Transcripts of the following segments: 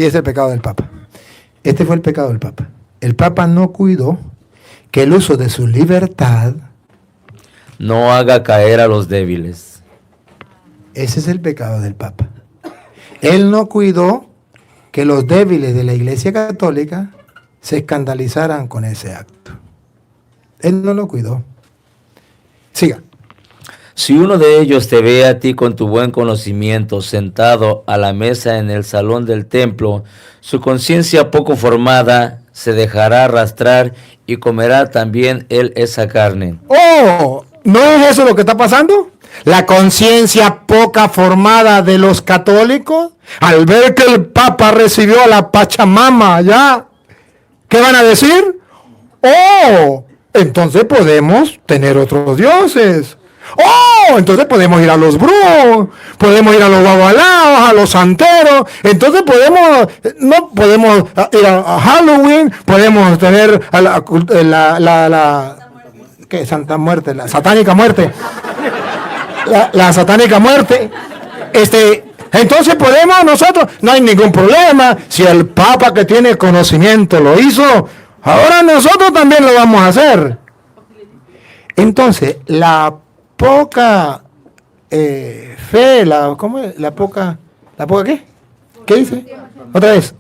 aquí es el pecado del Papa. Este fue el pecado del Papa. El Papa no cuidó que el uso de su libertad no haga caer a los débiles. Ese es el pecado del Papa. Él no cuidó que los débiles de la Iglesia Católica se escandalizaran con ese acto. Él no lo cuidó. Siga. Si uno de ellos te ve a ti con tu buen conocimiento sentado a la mesa en el salón del templo, su conciencia poco formada se dejará arrastrar y comerá también él esa carne. ¡Oh! ¿No es eso lo que está pasando? La conciencia poca formada de los católicos, al ver que el Papa recibió a la Pachamama allá, ¿qué van a decir? ¡Oh! Entonces podemos tener otros dioses. ¡Oh! Entonces podemos ir a los brujos, podemos ir a los babalaos, a los santeros. Entonces podemos ir a Halloween, podemos tener a la ¿qué? Santa Muerte, la satánica muerte. La satánica muerte. Entonces podemos nosotros, no hay ningún problema. Si el Papa que tiene conocimiento lo hizo, ahora nosotros también lo vamos a hacer. Entonces, la poca fe, ¿cómo es? ¿La poca qué? ¿Qué dice? Otra vez.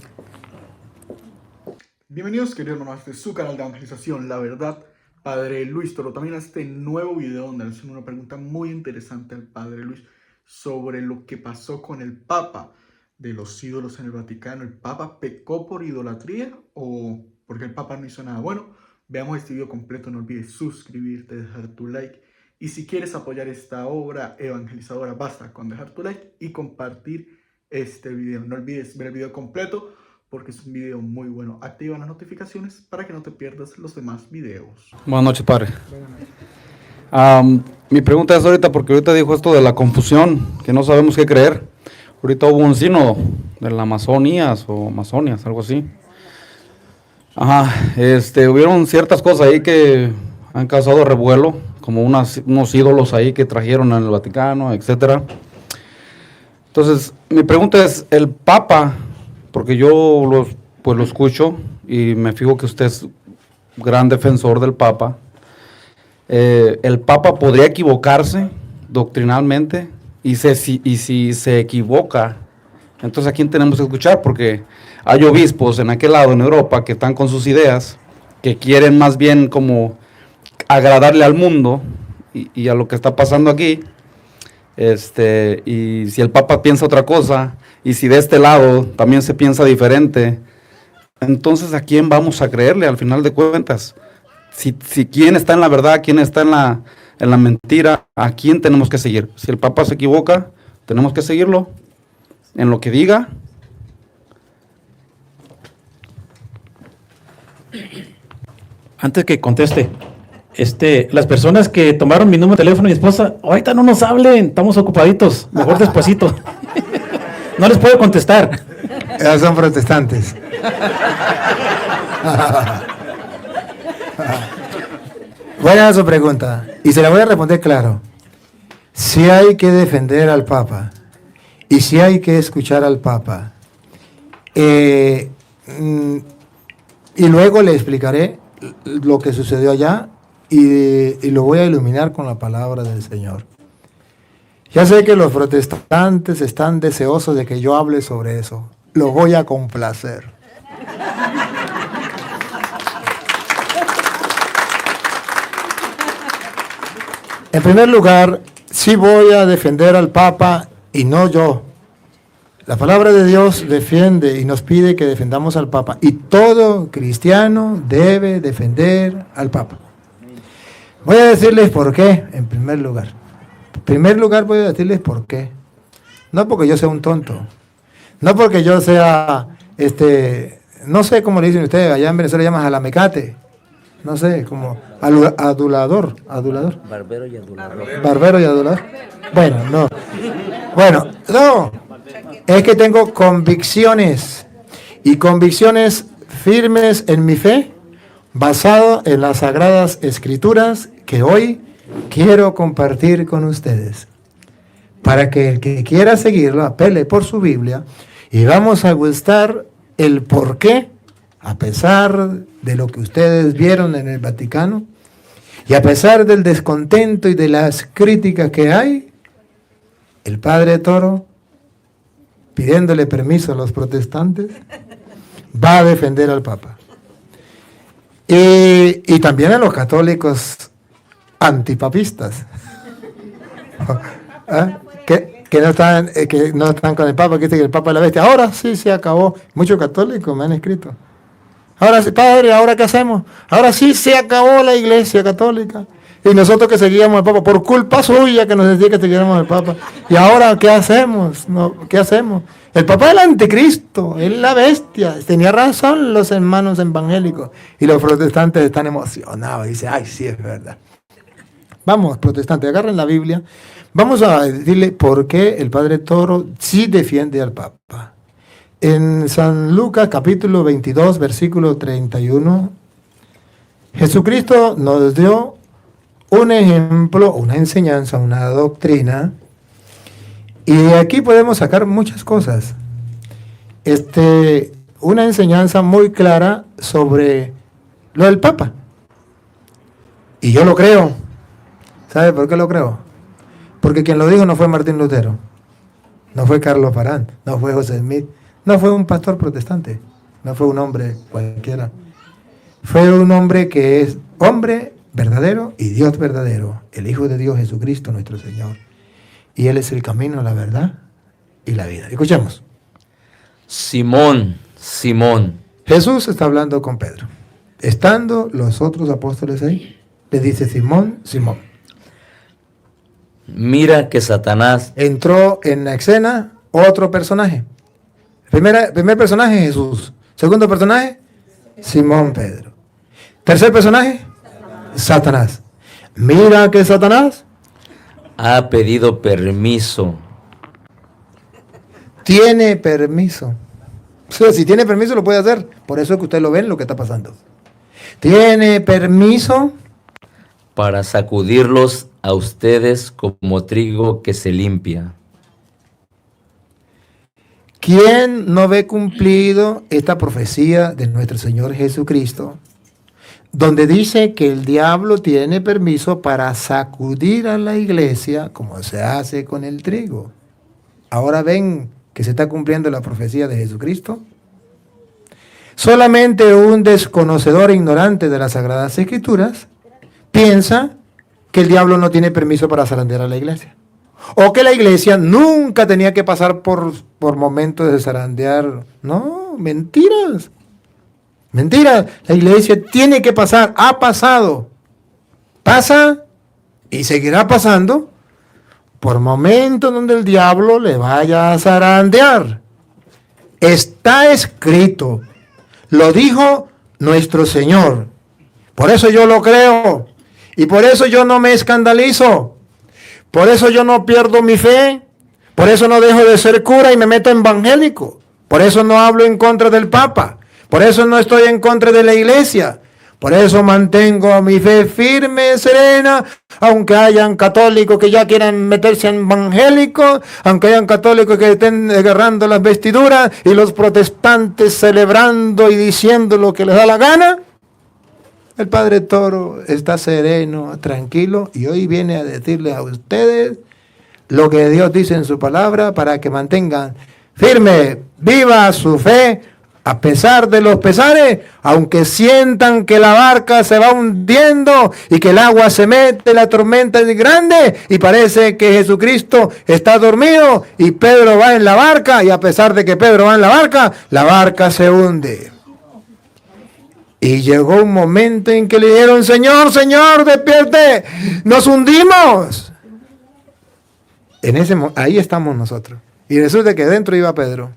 Bienvenidos, queridos hermanos, de su canal de evangelización, La Verdad, Padre Luis Toro. También a este nuevo video donde le hacen una pregunta muy interesante al Padre Luis sobre lo que pasó con el Papa de los ídolos en el Vaticano. ¿El Papa pecó por idolatría o porque el Papa no hizo nada? Bueno, veamos este video completo. No olvides suscribirte, dejar tu like. Y si quieres apoyar esta obra evangelizadora, basta con dejar tu like y compartir este video. No olvides ver el video completo porque es un video muy bueno. Activa las notificaciones para que no te pierdas los demás videos. Buenas noches, padre. Mi pregunta es ahorita, porque ahorita dijo esto de la confusión, que no sabemos qué creer. Ahorita hubo un sínodo de la Amazonías o Amazonias, algo así. Hubieron ciertas cosas ahí que han causado revuelo, como unos ídolos ahí que trajeron en el Vaticano, etcétera. Entonces, mi pregunta es, el Papa, porque yo lo escucho y me fijo que usted es gran defensor del Papa, el Papa podría equivocarse doctrinalmente, y si se equivoca, entonces ¿a quién tenemos que escuchar? Porque hay obispos en aquel lado, en Europa, que están con sus ideas, que quieren más bien como agradarle al mundo y a lo que está pasando aquí, y si el Papa piensa otra cosa, y si de este lado también se piensa diferente, entonces ¿a quién vamos a creerle al final de cuentas? Si quién está en la verdad, quién está en la mentira, ¿a quién tenemos que seguir? Si el Papa se equivoca, tenemos que seguirlo en lo que diga. Antes que conteste, las personas que tomaron mi número de teléfono, mi esposa, ahorita no nos hablen, estamos ocupaditos, mejor despuesito. No les puedo contestar. Ya son protestantes. Buena su pregunta, y se la voy a responder claro. Si hay que defender al Papa, y si hay que escuchar al Papa, y luego le explicaré lo que sucedió allá, y lo voy a iluminar con la palabra del Señor. Ya sé que los protestantes están deseosos de que yo hable sobre eso. Lo voy a complacer. En primer lugar, sí voy a defender al Papa y no yo. La palabra de Dios defiende y nos pide que defendamos al Papa. Y todo cristiano debe defender al Papa. Voy a decirles por qué, en primer lugar. En primer lugar voy a decirles por qué. No porque yo sea un tonto. No porque yo sea, no sé cómo le dicen ustedes, allá en Venezuela llaman jalamecate. No sé, como adulador. Barbero y adulador. Barbero y adulador. Bueno, no. Es que tengo convicciones. Y convicciones firmes en mi fe, basado en las Sagradas Escrituras que hoy quiero compartir con ustedes. Para que el que quiera seguirlo apele por su Biblia y vamos a estar el por qué, a pesar de lo que ustedes vieron en el Vaticano, y a pesar del descontento y de las críticas que hay, el padre Toro, pidiéndole permiso a los protestantes, va a defender al Papa. Y también a los católicos antipapistas. ¿Ah? Que no están con el Papa, que dice que el Papa es la bestia. Ahora sí se acabó. Muchos católicos me han escrito. Ahora sí, padre, ¿ahora qué hacemos? Ahora sí se acabó la Iglesia Católica. Y nosotros que seguíamos al Papa, por culpa suya que nos decía que siguiéramos al Papa. ¿Y ahora qué hacemos? No, ¿qué hacemos? El Papa es el anticristo, es la bestia. Tenía razón los hermanos evangélicos. Y los protestantes están emocionados. Dicen, ay, sí, es verdad. Vamos, protestantes, agarren la Biblia. Vamos a decirle por qué el padre Toro sí defiende al Papa. En San Lucas capítulo 22, versículo 31, Jesucristo nos dio un ejemplo, una enseñanza, una doctrina, y de aquí podemos sacar muchas cosas. Una enseñanza muy clara sobre lo del Papa. Y yo lo creo. ¿Sabe por qué lo creo? Porque quien lo dijo no fue Martín Lutero, no fue Carlos Farán, no fue José Smith, no fue un pastor protestante, no fue un hombre cualquiera. Fue un hombre que es hombre verdadero y Dios verdadero, el Hijo de Dios Jesucristo nuestro Señor. Y Él es el camino, la verdad y la vida. Escuchemos. Simón, Simón. Jesús está hablando con Pedro. Estando los otros apóstoles ahí, le dice: Simón, Simón. Mira que Satanás Entró en la escena otro personaje. Primer personaje, Jesús. Segundo personaje, Simón Pedro. Tercer personaje, Satanás. Mira que Satanás ha pedido permiso. tiene permiso. O sea, si tiene permiso lo puede hacer. Por eso es que usted lo ve en lo que está pasando. Tiene permiso Para sacudirlos a ustedes como trigo que se limpia. ¿Quién no ve cumplido esta profecía de nuestro Señor Jesucristo? Donde dice que el diablo tiene permiso para sacudir a la iglesia como se hace con el trigo. Ahora ven que se está cumpliendo la profecía de Jesucristo. Solamente un desconocedor e ignorante de las Sagradas Escrituras piensa que el diablo no tiene permiso para zarandear a la iglesia. O que la iglesia nunca tenía que pasar por momentos de zarandear. No, mentiras. Mentiras. La iglesia tiene que pasar, ha pasado. Pasa y seguirá pasando por momentos donde el diablo le vaya a zarandear. Está escrito. Lo dijo nuestro Señor. Por eso yo lo creo. Y por eso yo no me escandalizo. Por eso yo no pierdo mi fe. Por eso no dejo de ser cura y me meto evangélico. Por eso no hablo en contra del Papa. Por eso no estoy en contra de la iglesia. Por eso mantengo mi fe firme, serena, aunque hayan católicos que ya quieran meterse en evangélicos, aunque hayan católicos que estén agarrando las vestiduras y los protestantes celebrando y diciendo lo que les da la gana. El padre Toro está sereno, tranquilo, y hoy viene a decirles a ustedes lo que Dios dice en su palabra para que mantengan firme, viva su fe, a pesar de los pesares, aunque sientan que la barca se va hundiendo y que el agua se mete, la tormenta es grande y parece que Jesucristo está dormido y Pedro va en la barca, y a pesar de que Pedro va en la barca se hunde. Y llegó un momento en que le dijeron: Señor, Señor, despierte, nos hundimos. Ahí estamos nosotros. Y resulta que dentro iba Pedro,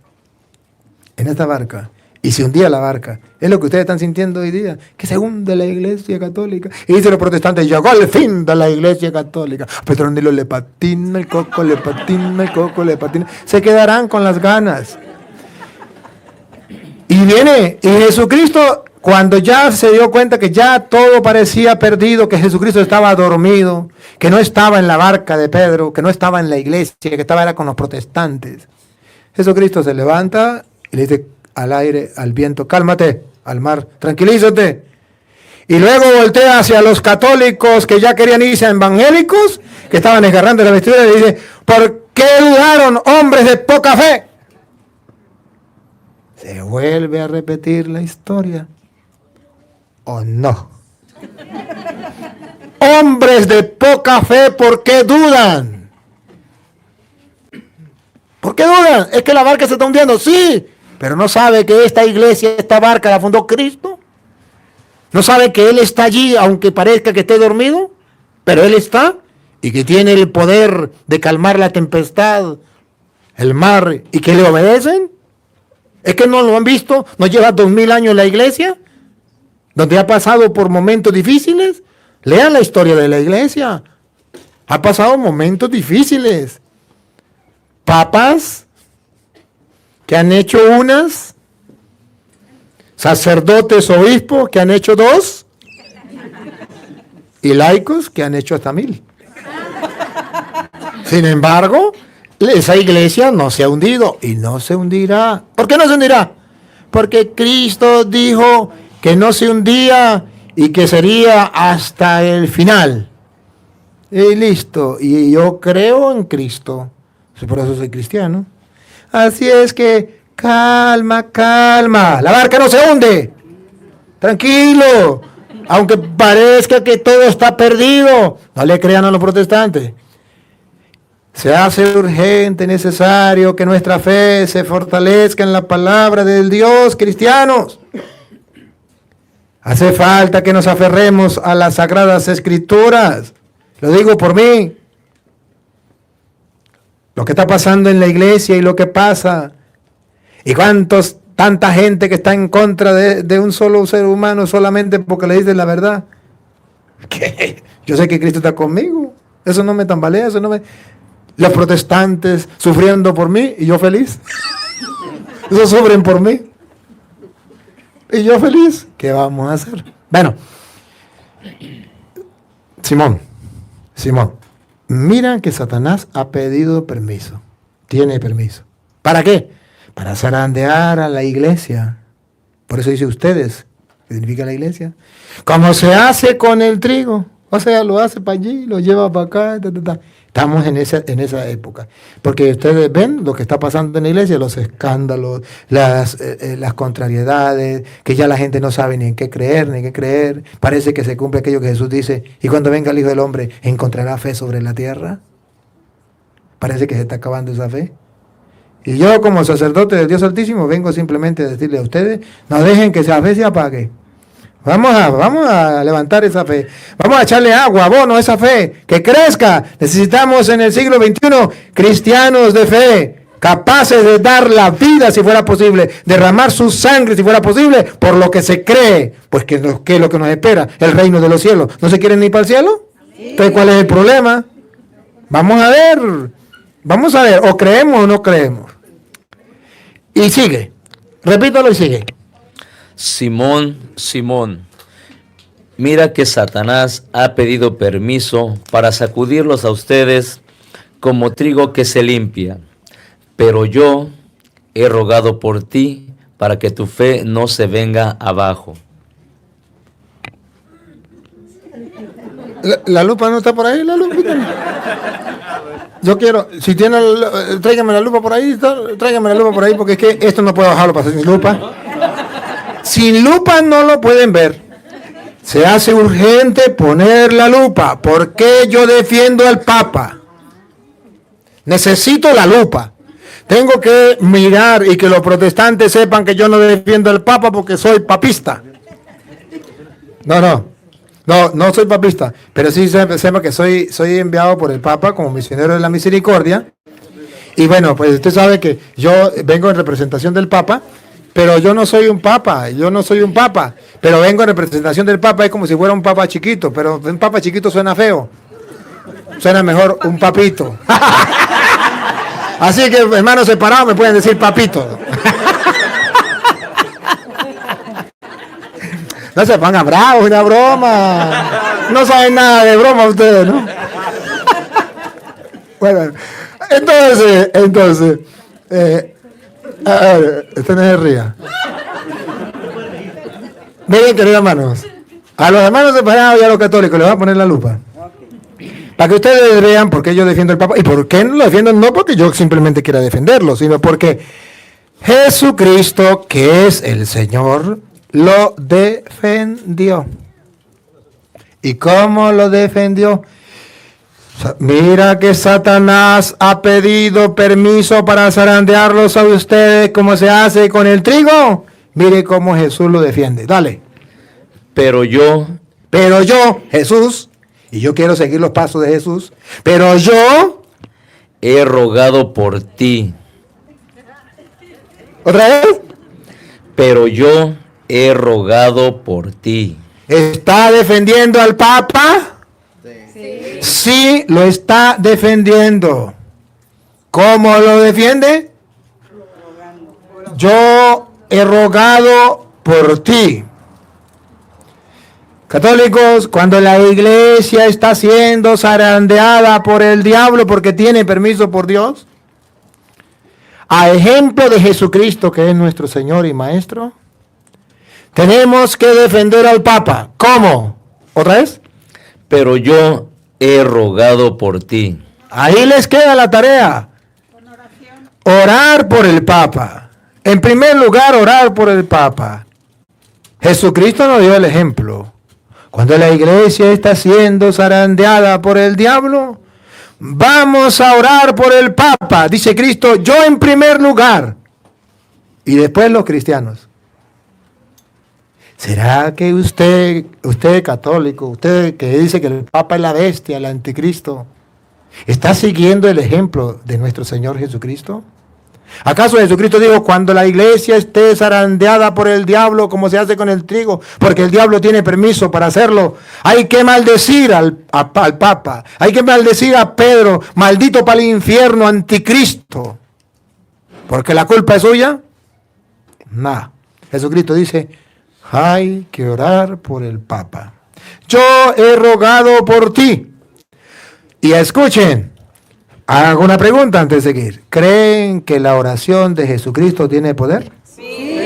en esta barca, y se hundía la barca. Es lo que ustedes están sintiendo hoy día, que se hunde la iglesia católica. Y dicen los protestantes: llegó el fin de la iglesia católica. Petronilo le patina el coco, le patina el coco, le patina. Se quedarán con las ganas. Y Jesucristo, cuando ya se dio cuenta que ya todo parecía perdido, que Jesucristo estaba dormido, que no estaba en la barca de Pedro, que no estaba en la iglesia, que estaba era con los protestantes, Jesucristo se levanta y le dice: al aire, al viento, cálmate, al mar, tranquilízate. Y luego voltea hacia los católicos que ya querían irse a evangélicos, que estaban desgarrando la vestidura, y dice, ¿por qué dudaron, hombres de poca fe? ¿Se vuelve a repetir la historia o no? Hombres de poca fe, ¿por qué dudan? ¿Por qué dudan? ¿Es que la barca se está hundiendo? Sí, pero no sabe que esta iglesia, esta barca la fundó Cristo. ¿No sabe que Él está allí, aunque parezca que esté dormido? Pero Él está, y que tiene el poder de calmar la tempestad, el mar, y que le obedecen. ¿Es que no lo han visto? ¿No lleva 2000 años en la iglesia? ¿Donde ha pasado por momentos difíciles? Lean la historia de la iglesia. Ha pasado momentos difíciles. Papas que han hecho unas, sacerdotes, obispos que han hecho 2, y laicos que han hecho hasta 1000. Sin embargo, esa iglesia no se ha hundido y no se hundirá. ¿Por qué no se hundirá? Porque Cristo dijo que no se hundía y que sería hasta el final. Y listo. Y yo creo en Cristo. Por eso soy cristiano. Así es que calma, calma. La barca no se hunde. Tranquilo. Aunque parezca que todo está perdido, no le crean a los protestantes. Se hace urgente, necesario que nuestra fe se fortalezca en la palabra del Dios, cristianos. Hace falta que nos aferremos a las sagradas escrituras. Lo digo por mí. Lo que está pasando en la iglesia y lo que pasa. Y tanta gente que está en contra de un solo ser humano solamente porque le dice la verdad. ¿Qué? Yo sé que Cristo está conmigo. Eso no me tambalea, eso no me... Los protestantes sufriendo por mí y yo feliz. Esos sufren por mí. Y yo feliz. ¿Qué vamos a hacer? Bueno. Simón. Mira que Satanás ha pedido permiso. Tiene permiso. ¿Para qué? Para zarandear a la iglesia. Por eso dice ustedes. ¿Qué significa la iglesia? Como se hace con el trigo. O sea, lo hace para allí, lo lleva para acá. Estamos en esa época. Porque ustedes ven lo que está pasando en la iglesia, los escándalos, las contrariedades, que ya la gente no sabe ni en qué creer. Parece que se cumple aquello que Jesús dice, y cuando venga el Hijo del Hombre, ¿encontrará fe sobre la tierra? Parece que se está acabando esa fe. Y yo, como sacerdote del Dios Altísimo, vengo simplemente a decirle a ustedes, no dejen que esa fe se apague. Vamos a levantar esa fe. Vamos a echarle agua, abono a esa fe, que crezca. Necesitamos en el siglo XXI cristianos de fe, capaces de dar la vida si fuera posible, derramar su sangre si fuera posible, por lo que se cree. Pues que es lo que nos espera, el reino de los cielos. ¿No se quieren ir para el cielo? Entonces, ¿cuál es el problema? Vamos a ver, o creemos o no creemos. Y sigue, repítalo y sigue. Simón, mira que Satanás ha pedido permiso para sacudirlos a ustedes como trigo que se limpia, pero yo he rogado por ti para que tu fe no se venga abajo. ¿La lupa no está por ahí? ¿La lupa? Yo quiero, si tiene, tráigame la lupa por ahí, porque es que esto no puedo bajarlo para hacer sin lupa. Sin lupa no lo pueden ver. Se hace urgente poner la lupa. ¿Por qué yo defiendo al Papa? Necesito la lupa. Tengo que mirar y que los protestantes sepan que yo no defiendo al Papa porque soy papista. No soy papista, pero sí sepa que soy enviado por el Papa como misionero de la misericordia. Y bueno, pues usted sabe que yo vengo en representación del Papa. Pero yo no soy un papa, pero vengo en representación del papa, es como si fuera un papa chiquito, pero un papa chiquito suena feo, suena mejor un papito. Así que hermanos separados me pueden decir papito. No se pongan bravos, una broma, no saben nada de broma ustedes, ¿no? Bueno, entonces, Usted no se ría. Miren, queridos hermanos, a los hermanos separados y a los católicos les voy a poner la lupa. Para que ustedes vean por qué yo defiendo al Papa. ¿Y por qué no lo defiendo? No porque yo simplemente quiera defenderlo, sino porque Jesucristo, que es el Señor, lo defendió. ¿Y cómo lo defendió? Mira que Satanás ha pedido permiso para zarandearlos a ustedes como se hace con el trigo. Mire cómo Jesús lo defiende. Dale. Pero yo, Jesús, y yo quiero seguir los pasos de Jesús, pero yo, he rogado por ti. ¿otra vez? Pero yo he rogado por ti. ¿Está defendiendo al Papa? Sí, lo está defendiendo. ¿Cómo lo defiende? Yo he rogado por ti. Católicos, cuando la iglesia está siendo zarandeada por el diablo porque tiene permiso por Dios, a ejemplo de Jesucristo, que es nuestro Señor y Maestro, tenemos que defender al Papa. ¿Cómo? ¿Otra vez? Pero yo he rogado por ti. Ahí les queda la tarea. Orar por el Papa. En primer lugar, orar por el Papa. Jesucristo nos dio el ejemplo. Cuando la iglesia está siendo zarandeada por el diablo, vamos a orar por el Papa. Dice Cristo, yo en primer lugar. Y después los cristianos. ¿Será que usted católico, usted que dice que el Papa es la bestia, el anticristo, está siguiendo el ejemplo de nuestro Señor Jesucristo? ¿Acaso Jesucristo dijo, cuando la iglesia esté zarandeada por el diablo, como se hace con el trigo, porque el diablo tiene permiso para hacerlo, hay que maldecir al Papa, hay que maldecir a Pedro, maldito para el infierno, anticristo, porque la culpa es suya? Nah. Jesucristo dice, hay que orar por el Papa. Yo he rogado por ti. Y escuchen, hago una pregunta antes de seguir. ¿Creen que la oración de Jesucristo tiene poder? Sí.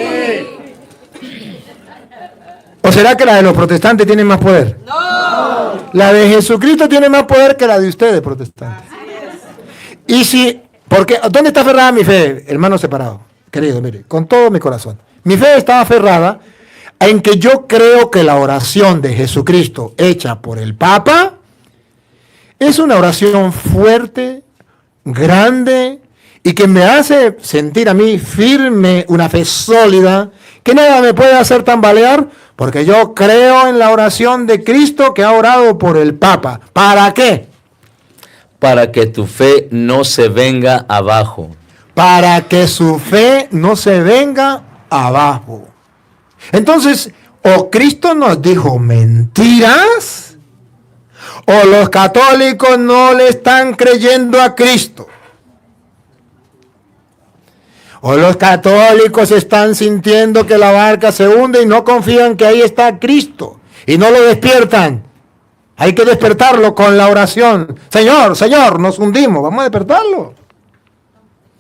¿O será que la de los protestantes tiene más poder? No. La de Jesucristo tiene más poder que la de ustedes, protestantes. Y si, porque, ¿dónde está aferrada mi fe, hermano separado? Querido, mire, con todo mi corazón. Mi fe estaba aferrada en que yo creo que la oración de Jesucristo hecha por el Papa es una oración fuerte, grande y que me hace sentir a mí firme, una fe sólida, que nada me puede hacer tambalear, porque yo creo en la oración de Cristo que ha orado por el Papa. ¿Para qué? Para que tu fe no se venga abajo. Para que su fe no se venga abajo. Entonces, o Cristo nos dijo mentiras, o los católicos no le están creyendo a Cristo. O los católicos están sintiendo que la barca se hunde y no confían que ahí está Cristo. Y no lo despiertan. Hay que despertarlo con la oración. Señor, Señor, nos hundimos. Vamos a despertarlo.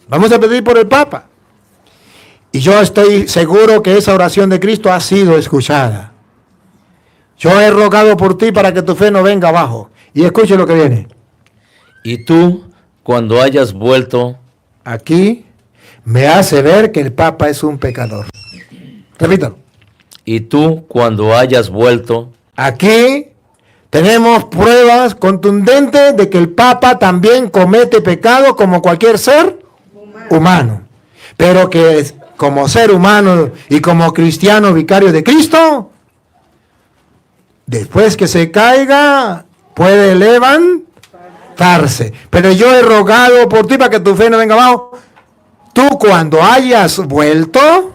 Vamos a pedir por el Papa. Y yo estoy seguro que esa oración de Cristo ha sido escuchada. Yo he rogado por ti para que tu fe no venga abajo. Y escuche lo que viene. Y tú, cuando hayas vuelto, Aquí me hace ver que el Papa es un pecador. Repítalo. y tú, cuando hayas vuelto, Aquí tenemos pruebas contundentes de que el Papa también comete pecado como cualquier ser humano. Pero que como ser humano y como cristiano vicario de Cristo, después que se caiga, puede levantarse. Pero yo he rogado por ti para que tu fe no venga abajo. Tú cuando hayas vuelto,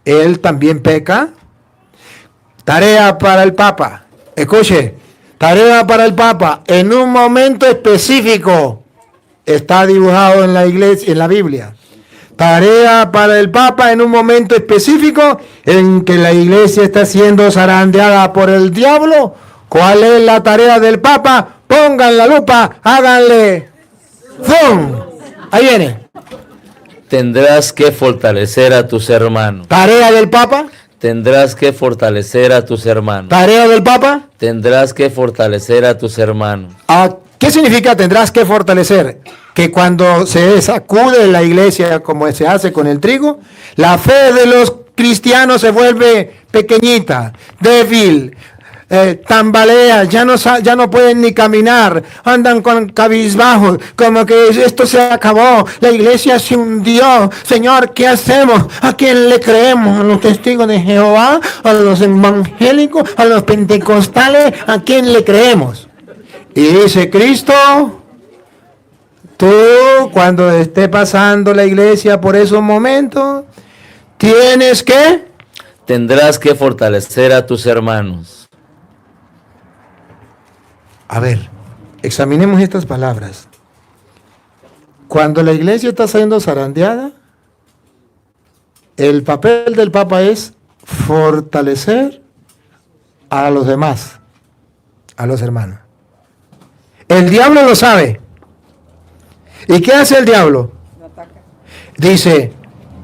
él también peca. Tarea para el Papa. Escuche, tarea para el Papa. En un momento específico está dibujado en la iglesia, en la Biblia. Tarea para el Papa en un momento específico en que la iglesia está siendo zarandeada por el diablo. ¿Cuál es la tarea del Papa? Pongan la lupa, háganle ¡zum! Ahí viene. Tendrás que fortalecer a tus hermanos. Tarea del Papa. Tendrás que fortalecer a tus hermanos. Tarea del Papa. Tendrás que fortalecer a tus hermanos. ¿Qué significa tendrás que fortalecer? Que cuando se sacude la iglesia como se hace con el trigo, la fe de los cristianos se vuelve pequeñita, débil, tambalea, ya no pueden ni caminar, andan con cabizbajos, como que esto se acabó, la iglesia se hundió. Señor, ¿qué hacemos? ¿A quién le creemos? ¿A los testigos de Jehová? ¿A los evangélicos? ¿A los pentecostales? ¿A quién le creemos? Y dice Cristo, tú cuando esté pasando la iglesia por esos momentos, tienes que... Tendrás que fortalecer a tus hermanos. A ver, examinemos estas palabras. Cuando la iglesia está siendo zarandeada, el papel del Papa es fortalecer a los demás, a los hermanos. El diablo lo sabe. ¿Y qué hace el diablo? Dice,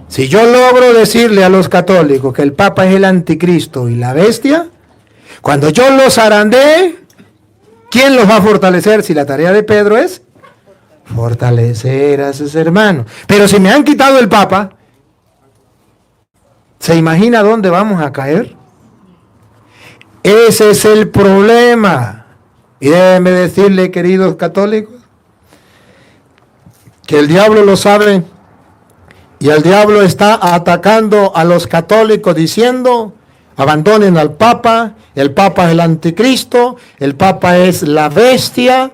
si yo logro decirle a los católicos que el Papa es el anticristo y la bestia, cuando yo los zarandee, ¿quién los va a fortalecer? Si la tarea de Pedro es fortalecer a sus hermanos. Pero si me han quitado el Papa, ¿se imagina dónde vamos a caer? Ese es el problema. Y déjenme decirle, queridos católicos, que el diablo lo sabe y el diablo está atacando a los católicos diciendo, abandonen al Papa, el Papa es el anticristo, el Papa es la bestia,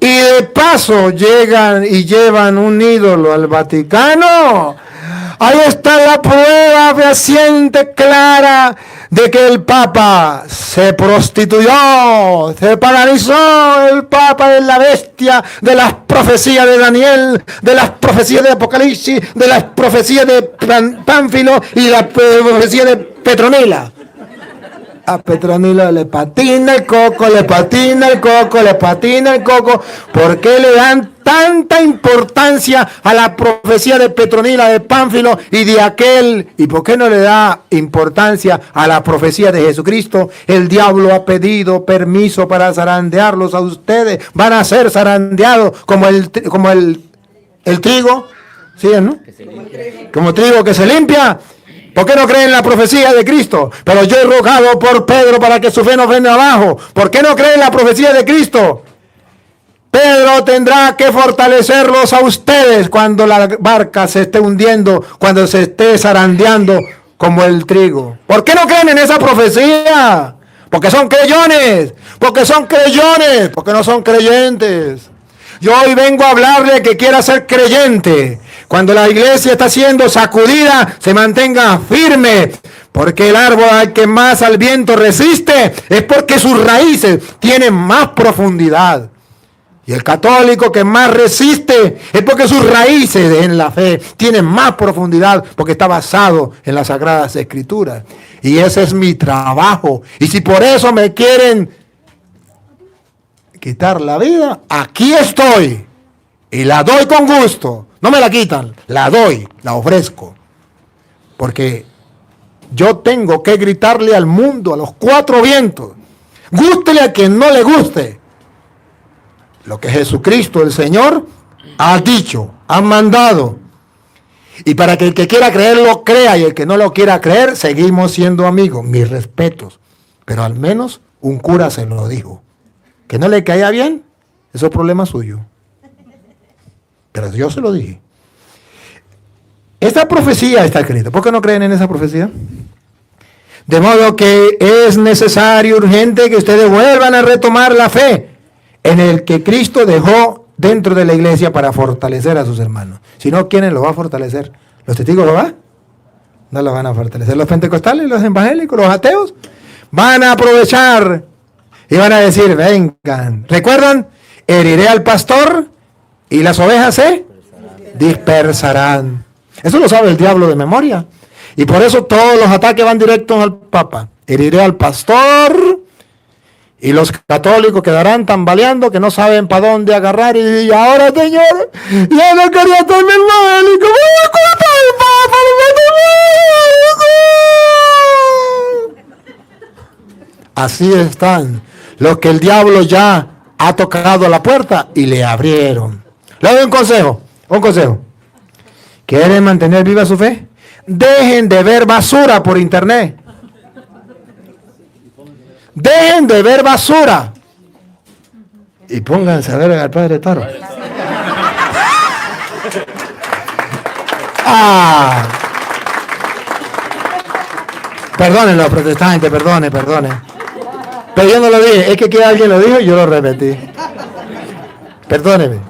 y de paso llegan y llevan un ídolo al Vaticano. Ahí está la prueba fehaciente, clara, de que el Papa se prostituyó, se paralizó. El Papa es la bestia de las profecías de Daniel, de las profecías de Apocalipsis, de las profecías de Pánfilo y la profecía de Petronila. A Petronila le patina el coco, le patina el coco, le patina el coco. ¿Por qué le dan tanta importancia a la profecía de Petronila, de Pánfilo y de aquel? ¿Y por qué no le da importancia a la profecía de Jesucristo? El diablo ha pedido permiso para zarandearlos a ustedes. Van a ser zarandeados como el trigo. ¿Sí, no? Como trigo que se limpia. ¿Por qué no creen en la profecía de Cristo? Pero yo he rogado por Pedro para que su fe no frene abajo. ¿Por qué no creen en la profecía de Cristo? Pedro tendrá que fortalecerlos a ustedes cuando la barca se esté hundiendo, cuando se esté zarandeando como el trigo. ¿Por qué no creen en esa profecía? Porque son creyentes, porque son creyentes, porque no son creyentes. Yo hoy vengo a hablarle que quiera ser creyente. Cuando la iglesia está siendo sacudida, se mantenga firme. Porque el árbol al que más al viento resiste es porque sus raíces tienen más profundidad. Y el católico que más resiste es porque sus raíces en la fe tienen más profundidad, porque está basado en las Sagradas Escrituras. Y ese es mi trabajo. Y si por eso me quieren quitar la vida, aquí estoy. Y la doy con gusto. No me la quitan, la doy, la ofrezco. Porque yo tengo que gritarle al mundo, a los cuatro vientos, gústele a quien no le guste, lo que Jesucristo el Señor ha dicho, ha mandado. Y para que el que quiera creerlo crea, y el que no lo quiera creer, seguimos siendo amigos. Mis respetos. Pero al menos un cura se lo dijo. Que no le caía bien, eso es problema suyo. Pero yo se lo dije. Esta profecía está escrita. ¿Por qué no creen en esa profecía? De modo que es necesario, urgente, que ustedes vuelvan a retomar la fe en el que Cristo dejó dentro de la iglesia para fortalecer a sus hermanos. Si no, ¿quiénes lo va a fortalecer? ¿Los testigos de Jehová? No lo van a fortalecer. ¿Los pentecostales, los evangélicos, los ateos? Van a aprovechar y van a decir, vengan. ¿Recuerdan? Heriré al pastor y las ovejas se dispersarán. Eso lo sabe el diablo de memoria. Y por eso todos los ataques van directos al Papa. Heriré al pastor Y los católicos quedarán tambaleando que no saben para dónde agarrar. Y ahora, Señor, ya no quería ser evangélico. ¡Por culpa del Papa! Así están los que el diablo ya ha tocado la puerta y le abrieron. Le doy un consejo. ¿Quieren mantener viva su fe? Dejen de ver basura por internet. Dejen de ver basura. Y pónganse a ver al Padre Taro. Perdónenlo, los protestantes, perdone. Pero yo no lo dije, es que alguien lo dijo y yo lo repetí. Perdóneme.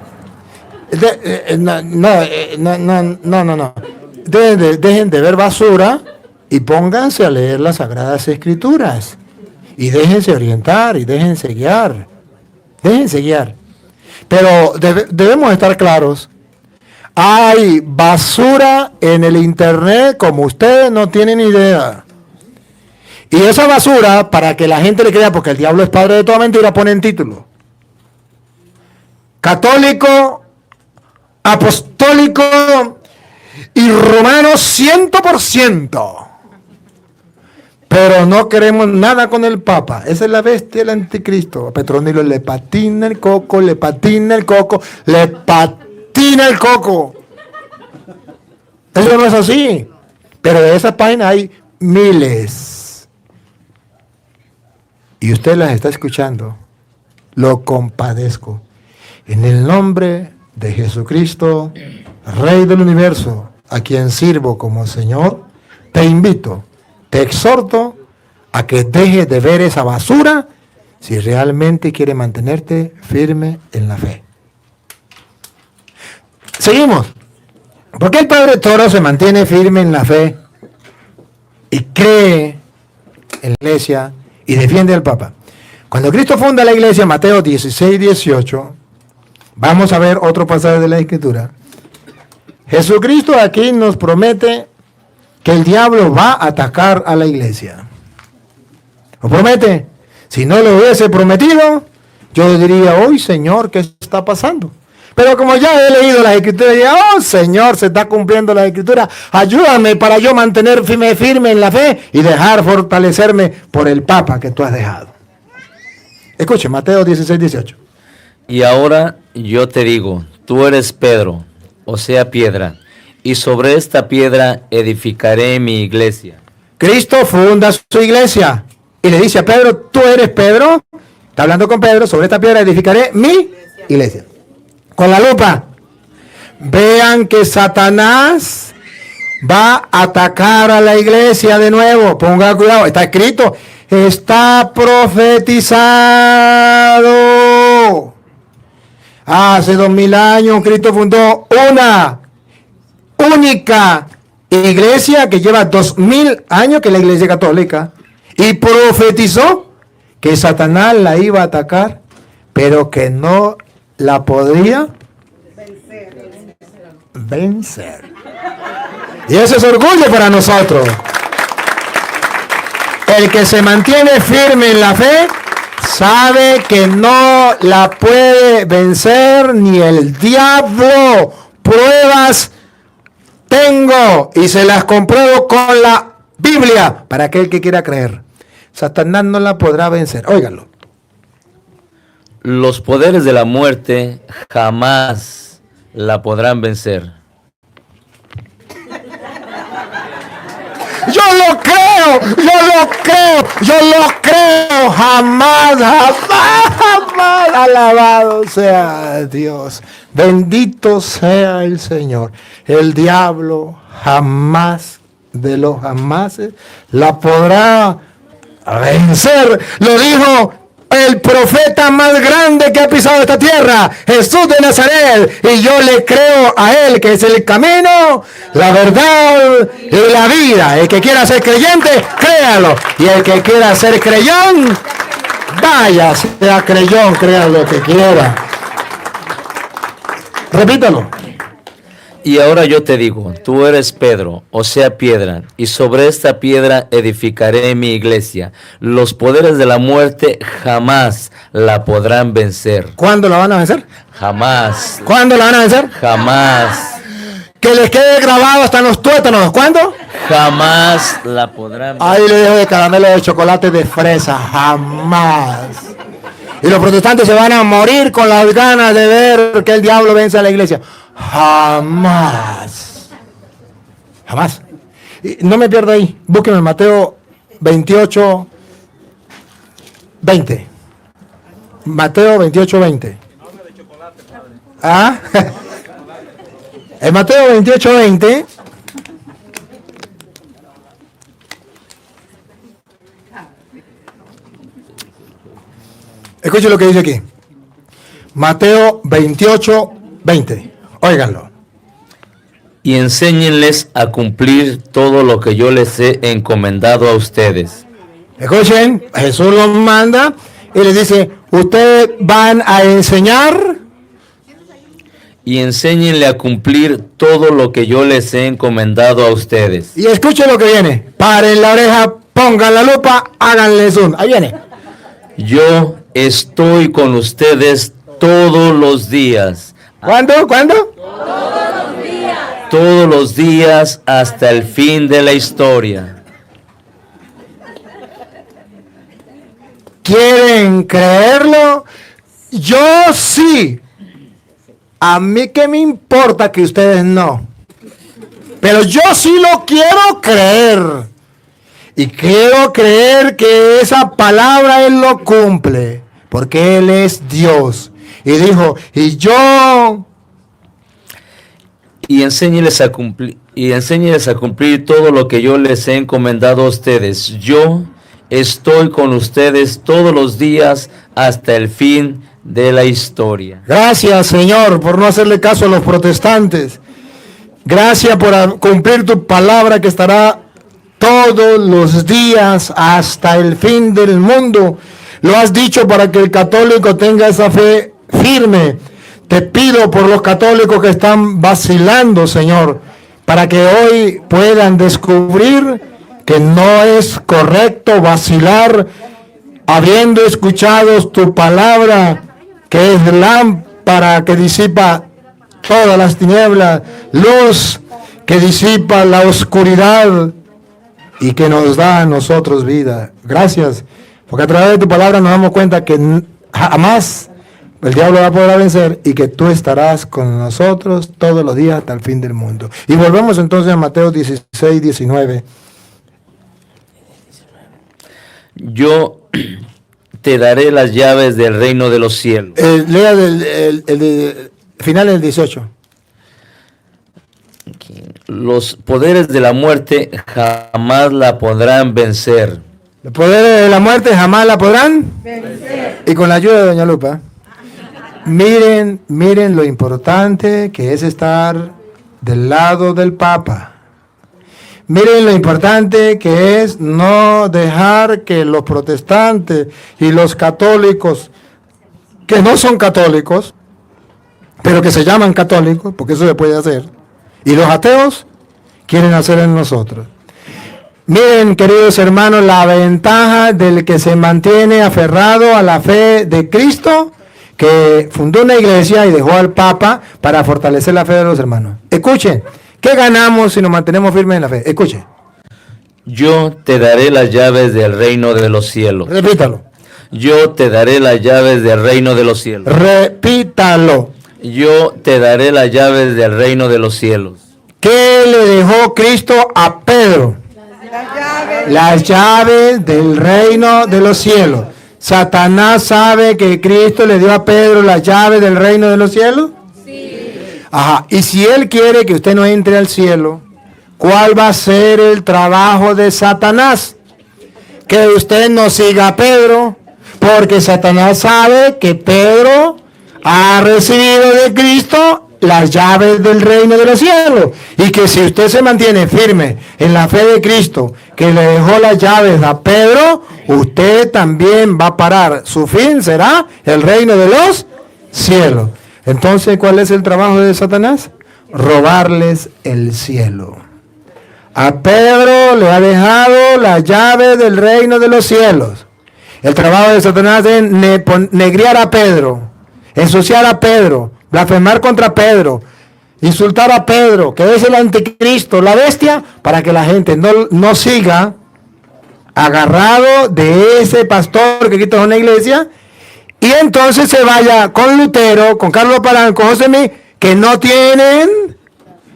No. Dejen de ver basura y pónganse a leer las Sagradas Escrituras. Y déjense orientar y déjense guiar. Pero debemos estar claros. Hay basura en el internet como ustedes no tienen idea. Y esa basura, para que la gente le crea, porque el diablo es padre de toda mentira, ponen título. Católico, apostólico y romano 100%. Pero no queremos nada con el Papa. Esa es la bestia del anticristo. A Petronilo le patina el coco. Eso no es así. Pero de esas páginas hay miles. Y usted las está escuchando. Lo compadezco. En el nombre de Jesucristo, Rey del universo, a quien sirvo como Señor, te invito, te exhorto a que dejes de ver esa basura si realmente quieres mantenerte firme en la fe. Seguimos. ¿Por qué el Padre Toro se mantiene firme en la fe y cree en la iglesia y defiende al Papa? Cuando Cristo funda la iglesia, Mateo 16:18, vamos a ver otro pasaje de la Escritura. Jesucristo aquí nos promete que el diablo va a atacar a la iglesia. ¿Lo promete? Si no lo hubiese prometido, yo diría, hoy Señor, ¿qué está pasando? Pero como ya he leído las Escrituras, diría, oh Señor, se está cumpliendo la Escritura, ayúdame para yo mantener firme en la fe y dejar fortalecerme por el Papa que tú has dejado. Escuche, Mateo 16:18. Y ahora yo te digo, tú eres Pedro, o sea, piedra, y sobre esta piedra edificaré mi iglesia. Cristo funda su iglesia y le dice a Pedro, tú eres Pedro, está hablando con Pedro, sobre esta piedra edificaré mi iglesia. Con la lupa, vean que Satanás va a atacar a la iglesia de nuevo. Ponga cuidado, está escrito, está profetizado. Hace 2000 años Cristo fundó una única iglesia que lleva 2000 años, que es la iglesia católica, y profetizó que Satanás la iba a atacar, pero que no la podría vencer. Y eso es orgullo para nosotros. El que se mantiene firme en la fe sabe que no la puede vencer ni el diablo. Pruebas tengo y se las compruebo con la Biblia para aquel que quiera creer. Satanás no la podrá vencer. Óiganlo. Los poderes de la muerte jamás la podrán vencer. Yo lo creo, jamás. Alabado sea Dios, bendito sea el Señor. El diablo jamás de los jamases la podrá vencer. Lo dijo el profeta más grande que ha pisado esta tierra, Jesús de Nazaret, y yo le creo a él que es el camino, la verdad y la vida. El que quiera ser creyente, créalo, y el que quiera ser creyón, vaya, sea creyón, crea lo que quiera. Repítalo. Y ahora yo te digo, tú eres Pedro, o sea, piedra, y sobre esta piedra edificaré mi iglesia. Los poderes de la muerte jamás la podrán vencer. ¿Cuándo la van a vencer? Jamás, ¿Cuándo la van a vencer? jamás, Que les quede grabado hasta en los tuétanos. ¿Cuándo? jamás la podrán vencer. Ahí le dejo de caramelo de chocolate de fresa. Jamás. Y los protestantes se van a morir con las ganas de ver que el diablo vence a la iglesia. Jamás. Jamás. Y no me pierdo ahí. Búsquenme en Mateo 28, 20. Mateo 28, 20. ¿Ah? En Mateo 28, 20. Escuchen lo que dice aquí. Mateo 28, 20. Óiganlo. Y enséñenles a cumplir todo lo que yo les he encomendado a ustedes. Escuchen, Jesús los manda y les dice, ustedes van a enseñar. Y enséñenle a cumplir todo lo que yo les he encomendado a ustedes. Y escuchen lo que viene. Paren la oreja, pongan la lupa, háganle zoom. Ahí viene. Yo estoy con ustedes todos los días. ¿Cuándo? ¿Cuándo? Todos los días hasta el fin de la historia. ¿Quieren creerlo? Yo sí. A mí qué me importa que ustedes no. Pero yo sí lo quiero creer. Y quiero creer que esa palabra Él lo cumple. Porque Él es Dios. Y dijo, y yo... Y enséñenles a cumplir todo lo que yo les he encomendado a ustedes. Yo estoy con ustedes todos los días hasta el fin de la historia. Gracias, Señor, por no hacerle caso a los protestantes. Gracias por cumplir tu palabra que estará todos los días hasta el fin del mundo. Lo has dicho para que el católico tenga esa fe firme. Te pido por los católicos que están vacilando, Señor, para que hoy puedan descubrir que no es correcto vacilar, habiendo escuchado tu palabra, que es lámpara que disipa todas las tinieblas, luz que disipa la oscuridad y que nos da a nosotros vida. Gracias, porque a través de tu palabra nos damos cuenta que jamás el diablo va a poder vencer y que tú estarás con nosotros todos los días hasta el fin del mundo. Y volvemos entonces a Mateo 16, 19. Yo te daré las llaves del reino de los cielos. Lea el final del 18. Los poderes de la muerte jamás la podrán vencer. Los poderes de la muerte jamás la podrán vencer. Y con la ayuda de Doña Lupa. Miren lo importante que es estar del lado del Papa. Miren lo importante que es no dejar que los protestantes y los católicos, que no son católicos, pero que se llaman católicos, porque eso se puede hacer, y los ateos quieren hacer en nosotros. Miren, queridos hermanos, la ventaja del que se mantiene aferrado a la fe de Cristo, que fundó una iglesia y dejó al Papa para fortalecer la fe de los hermanos. Escuchen, ¿qué ganamos si nos mantenemos firmes en la fe? Escuchen. Yo te daré las llaves del reino de los cielos. Repítalo. Yo te daré las llaves del reino de los cielos. Repítalo. Yo te daré las llaves del reino de los cielos. ¿Qué le dejó Cristo a Pedro? Las llaves del reino de los cielos. ¿Satanás sabe que Cristo le dio a Pedro las llaves del reino de los cielos? Sí. Ajá. Y si él quiere que usted no entre al cielo, ¿cuál va a ser el trabajo de Satanás? Que usted no siga a Pedro, porque Satanás sabe que Pedro ha recibido de Cristo las llaves del reino de los cielos, y que si usted se mantiene firme en la fe de Cristo, que le dejó las llaves a Pedro, usted también va a parar. Su fin será el reino de los cielos. Entonces, ¿cuál es el trabajo de Satanás? robarles el cielo. A Pedro le ha dejado la llave del reino de los cielos. El trabajo de Satanás es negriar a Pedro, ensuciar a Pedro, blasfemar contra Pedro, insultar a Pedro, que es el anticristo, la bestia, para que la gente no siga agarrado de ese pastor que quita una iglesia, y entonces se vaya con Lutero, con Carlos Palán, con José Mí, que no tienen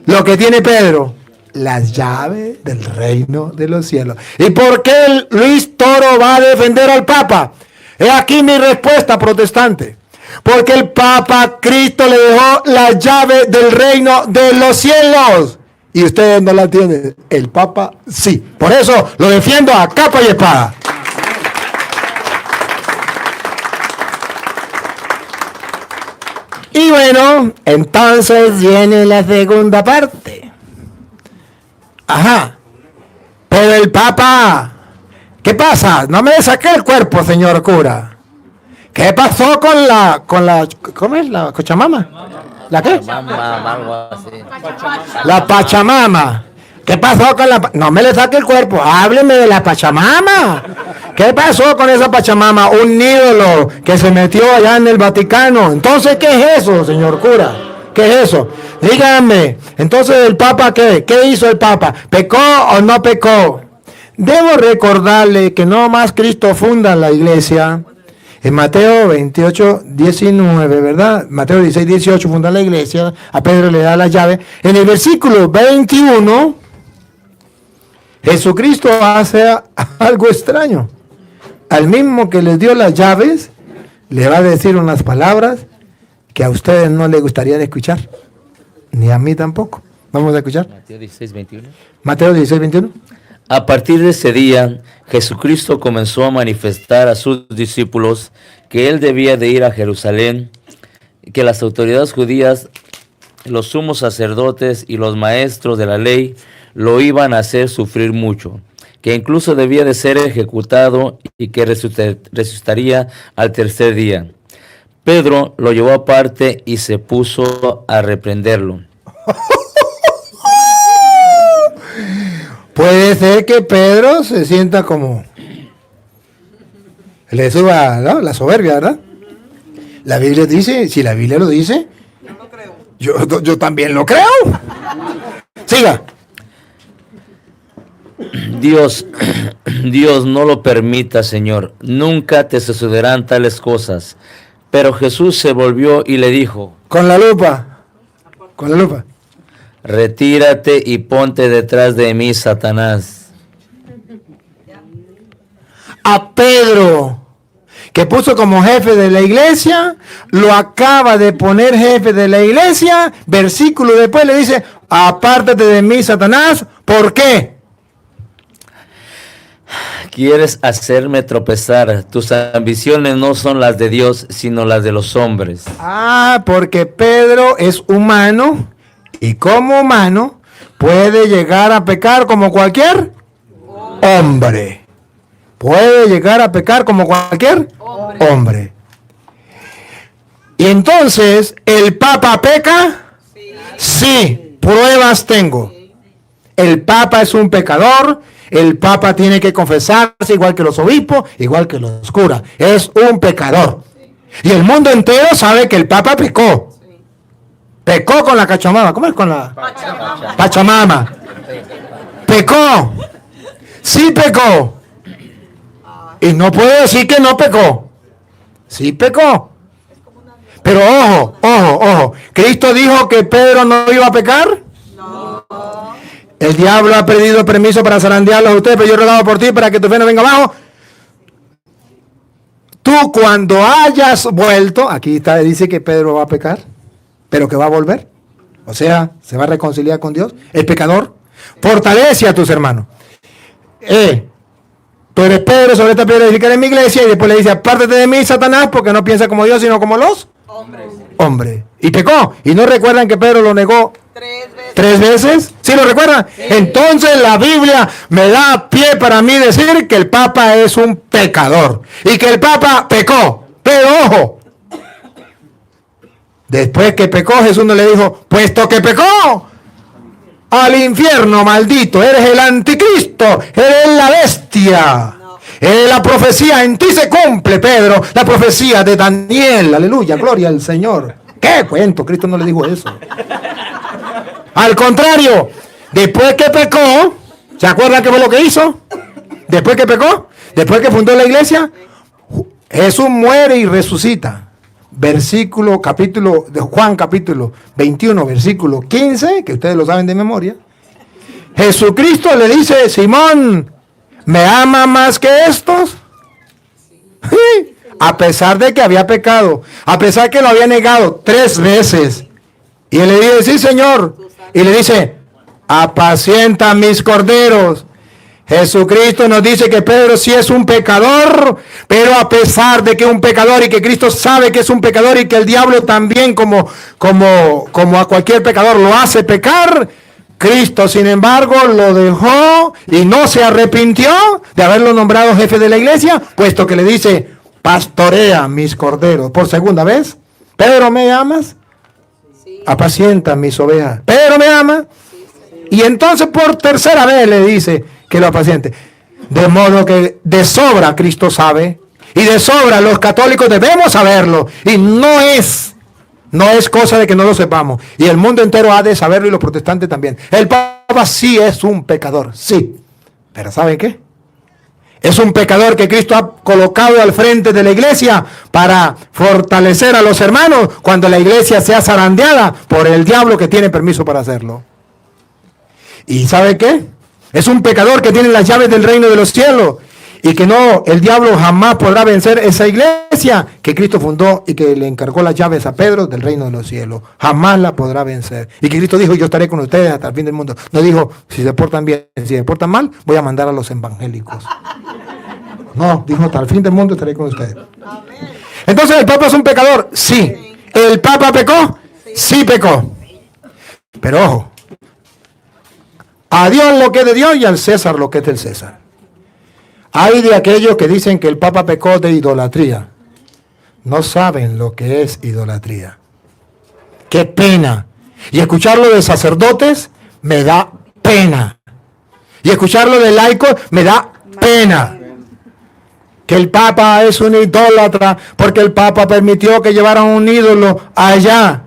lo que tiene Pedro, las llaves del reino de los cielos. ¿Y por qué Luis Toro va a defender al Papa? He aquí mi respuesta, protestante. Porque el Papa Cristo le dejó la llave del reino de los cielos. Y ustedes no la tienen. El Papa sí. Por eso lo defiendo a capa y espada. Y bueno, entonces viene la segunda parte. Ajá. Pero el Papa, ¿qué pasa? No me saqué el cuerpo, señor cura. ¿Qué pasó con la, ¿cómo es? ¿La Cochamama? ¿La qué? Algo así. La Pachamama. ¿Qué pasó con la... No me le saque el cuerpo, hábleme de la Pachamama. ¿Qué pasó con esa Pachamama? Un ídolo que se metió allá en el Vaticano. Entonces, ¿qué es eso, señor cura? ¿Qué es eso? Díganme. Entonces, ¿el Papa qué? ¿Qué hizo el Papa? ¿Pecó o no pecó? Debo recordarle que no más Cristo funda la iglesia. En Mateo 28, 19, ¿verdad? Mateo 16, 18 funda la iglesia. A Pedro le da la llave. En el versículo 21, Jesucristo hace algo extraño. Al mismo que les dio las llaves, le va a decir unas palabras que a ustedes no les gustaría de escuchar, ni a mí tampoco. Vamos a escuchar. Mateo 16, 21. Mateo 16, 21. A partir de ese día, Jesucristo comenzó a manifestar a sus discípulos que él debía de ir a Jerusalén, que las autoridades judías, los sumos sacerdotes y los maestros de la ley lo iban a hacer sufrir mucho, que incluso debía de ser ejecutado y que resucitaría al tercer día. Pedro lo llevó aparte y se puso a reprenderlo. Puede ser que Pedro se sienta como... Le suba, ¿no?, la soberbia, ¿verdad? La Biblia dice, si la Biblia lo dice, yo también lo creo. Siga. Dios no lo permita, Señor. Nunca te sucederán tales cosas. Pero Jesús se volvió y le dijo, Con la lupa. retírate y ponte detrás de mí, Satanás. A Pedro, que puso como jefe de la iglesia, lo acaba de poner jefe de la iglesia. Versículo después le dice, apártate de mí, Satanás. ¿Por qué? Quieres hacerme tropezar. Tus ambiciones no son las de Dios, sino las de los hombres. Porque Pedro es humano y como humano puede llegar a pecar como cualquier hombre. Puede llegar a pecar como cualquier hombre. Y entonces, ¿el Papa peca? Sí, pruebas tengo. El Papa es un pecador. El Papa tiene que confesarse igual que los obispos, igual que los curas. Es un pecador. Y el mundo entero sabe que el Papa pecó. Pecó con la Cachamama. ¿Cómo es con la Pachamama? Pecó. Sí pecó. Y no puedo decir que no pecó. Sí pecó. Pero ojo. ¿Cristo dijo que Pedro no iba a pecar? El diablo ha pedido permiso para zarandearlos a ustedes, pero yo he rogado por ti para que tu fe no venga abajo. Tú cuando hayas vuelto, aquí está, dice que Pedro va a pecar, pero que va a volver. O sea, se va a reconciliar con Dios. El pecador fortalece a tus hermanos. Tú eres Pedro, sobre esta piedra edificaré en mi iglesia, y después le dice, apártate de mí, Satanás, porque no piensa como Dios, sino como los hombres. Y pecó. Y no recuerdan que Pedro lo negó 3 veces. ¿Sí lo recuerdan? Sí. Entonces la Biblia me da pie para mí decir que el Papa es un pecador y que el Papa pecó. Pero ojo, Después que pecó, Jesús no le dijo, puesto que pecó, al infierno, maldito, eres el anticristo, eres la bestia. La profecía en ti se cumple, Pedro, la profecía de Daniel, aleluya, gloria al Señor. ¿Qué cuento? Cristo no le dijo eso. Al contrario, después que pecó, ¿se acuerdan qué fue lo que hizo? Después que pecó, después que fundó la iglesia, Jesús muere y resucita. Capítulo de Juan, capítulo 21, versículo 15, que ustedes lo saben de memoria. Jesucristo le dice, Simón, ¿me ama más que estos? Sí. A pesar de que había pecado, a pesar que lo había negado 3 veces. Y él le dice, sí, Señor. Y le dice, apacienta mis corderos. Jesucristo nos dice que Pedro sí es un pecador, pero a pesar de que es un pecador y que Cristo sabe que es un pecador y que el diablo también como a cualquier pecador lo hace pecar, Cristo sin embargo lo dejó y no se arrepintió de haberlo nombrado jefe de la iglesia, puesto que le dice, pastorea mis corderos. Por segunda vez, Pedro, ¿me amas? Apacienta mis ovejas. Pedro, ¿me ama? Y entonces por tercera vez le dice que lo apaciente. De modo que de sobra Cristo sabe, y de sobra los católicos debemos saberlo, y no es cosa de que no lo sepamos, y el mundo entero ha de saberlo y los protestantes también. El Papa sí es un pecador, sí, pero ¿saben qué? Es un pecador que Cristo ha colocado al frente de la iglesia para fortalecer a los hermanos cuando la iglesia sea zarandeada por el diablo que tiene permiso para hacerlo. ¿Y sabe qué? Es un pecador que tiene las llaves del reino de los cielos y que no, el diablo jamás podrá vencer esa iglesia que Cristo fundó y que le encargó las llaves a Pedro del reino de los cielos. Jamás la podrá vencer. Y que Cristo dijo, yo estaré con ustedes hasta el fin del mundo. No dijo, si se portan bien, si se portan mal, voy a mandar a los evangélicos. No, dijo, hasta el fin del mundo estaré con ustedes. Entonces, ¿el Papa es un pecador? Sí. ¿El Papa pecó? Sí pecó. Pero ojo, a Dios lo que es de Dios y al César lo que es del César. Hay de aquellos que dicen que el Papa pecó de idolatría. No saben lo que es idolatría. ¡Qué pena! Y escucharlo de sacerdotes me da pena. Y escucharlo de laicos me da pena. Que el Papa es un idólatra porque el Papa permitió que llevaran un ídolo allá.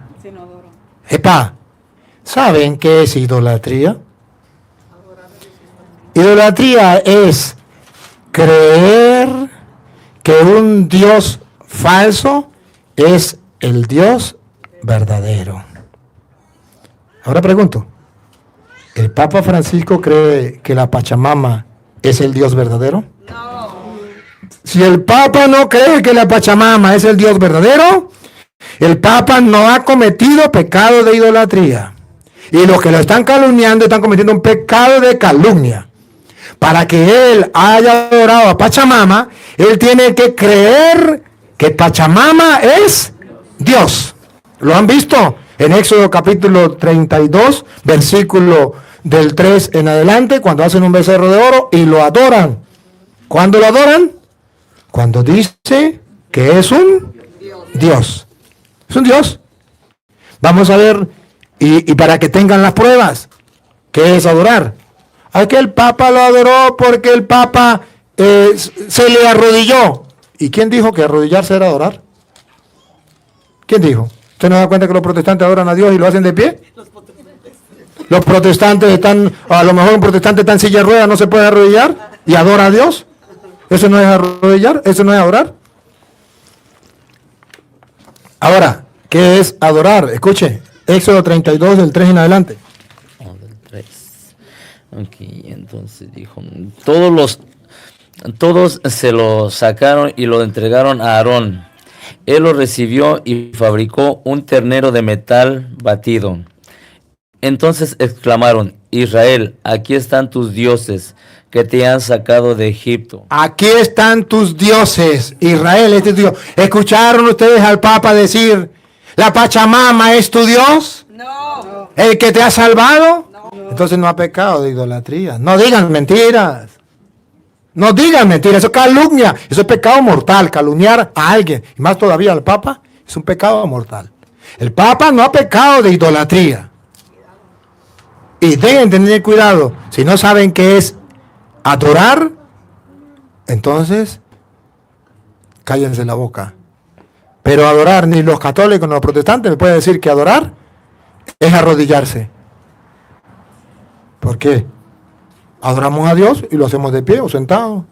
Epa, ¿saben qué es idolatría? Idolatría es creer que un Dios falso es el Dios verdadero. Ahora pregunto, ¿el Papa Francisco cree que la Pachamama es el Dios verdadero? No. Si el Papa no cree que la Pachamama es el Dios verdadero, el Papa no ha cometido pecado de idolatría. Y los que lo están calumniando están cometiendo un pecado de calumnia. Para que él haya adorado a Pachamama, él tiene que creer que Pachamama es Dios. ¿Lo han visto? En Éxodo capítulo 32, versículo del 3 en adelante, cuando hacen un becerro de oro y lo adoran. ¿Cuándo lo adoran? Cuando dice que es un Dios. Es un Dios. Vamos a ver, y para que tengan las pruebas, ¿qué es adorar? Aquel Papa lo adoró porque el Papa se le arrodilló. ¿Y quién dijo que arrodillarse era adorar? ¿Quién dijo? ¿Usted no da cuenta que los protestantes adoran a Dios y lo hacen de pie? Los protestantes están, a lo mejor un protestante está en silla de ruedas, no se puede arrodillar y adora a Dios. ¿Eso no es arrodillar? ¿Eso no es adorar? Ahora, ¿qué es adorar? Escuche, Éxodo 32 del 3 en adelante. Ok, entonces dijo, todos se lo sacaron y lo entregaron a Aarón. Él lo recibió y fabricó un ternero de metal batido. Entonces exclamaron, Israel, aquí están tus dioses que te han sacado de Egipto. Aquí están tus dioses, Israel, este es tu Dios. ¿Escucharon ustedes al Papa decir, la Pachamama es tu Dios? No. ¿El que te ha salvado? No. Entonces no ha pecado de idolatría. No digan mentiras. No digan mentiras, eso es calumnia, eso es pecado mortal, calumniar a alguien, y más todavía al Papa, es un pecado mortal. El Papa no ha pecado de idolatría. Y deben tener cuidado. Si no saben qué es adorar, entonces cállense la boca. Pero adorar, ni los católicos ni los protestantes me pueden decir que adorar es arrodillarse. ¿Por qué? Adoramos a Dios y lo hacemos de pie o sentado.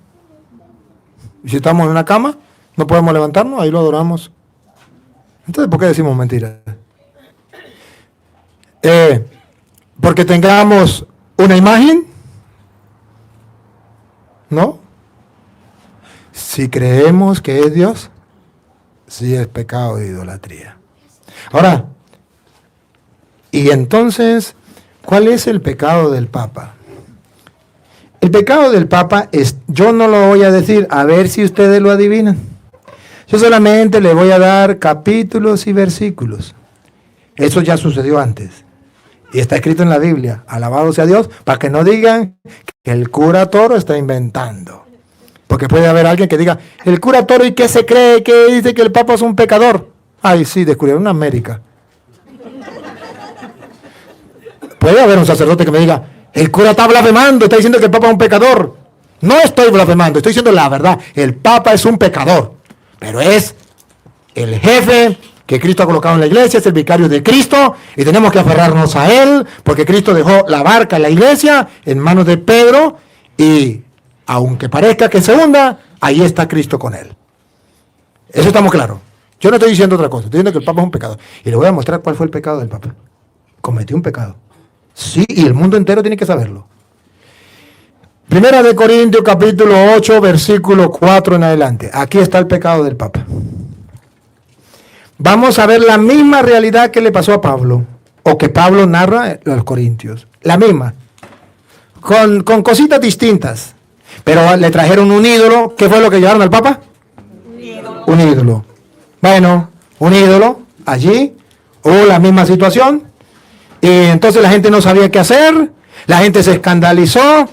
Y si estamos en una cama, no podemos levantarnos, ahí lo adoramos. Entonces, ¿por qué decimos mentiras? Porque tengamos una imagen, ¿no? Si creemos que es Dios, sí es pecado de idolatría. Ahora, y entonces, ¿cuál es el pecado del Papa? El pecado del Papa es, yo no lo voy a decir, a ver si ustedes lo adivinan. Yo solamente le voy a dar capítulos y versículos. Eso ya sucedió antes. Y está escrito en la Biblia. Alabado sea Dios, para que no digan que el cura Toro está inventando. Porque puede haber alguien que diga, el cura Toro, ¿y qué se cree? Que dice que el Papa es un pecador. Ay, sí, descubrieron América. Puede haber un sacerdote que me diga, el cura está blasfemando, está diciendo que el Papa es un pecador. No estoy blasfemando, estoy diciendo la verdad. El Papa es un pecador, pero es el jefe que Cristo ha colocado en la iglesia, es el vicario de Cristo, y tenemos que aferrarnos a él, porque Cristo dejó la barca en la iglesia en manos de Pedro, y aunque parezca que se hunda, ahí está Cristo con él. Eso estamos claros. Yo no estoy diciendo otra cosa, estoy diciendo que el Papa es un pecador. Y le voy a mostrar cuál fue el pecado del Papa. Cometió un pecado. Sí, y el mundo entero tiene que saberlo. Primera de Corintios, capítulo 8, versículo 4 en adelante. Aquí está el pecado del Papa. Vamos a ver la misma realidad que le pasó a Pablo, o que Pablo narra a los Corintios. La misma. Con cositas distintas. Pero le trajeron un ídolo. ¿Qué fue lo que llevaron al Papa? Un ídolo. Bueno, un ídolo. Allí hubo la misma situación. Y entonces la gente no sabía qué hacer, la gente se escandalizó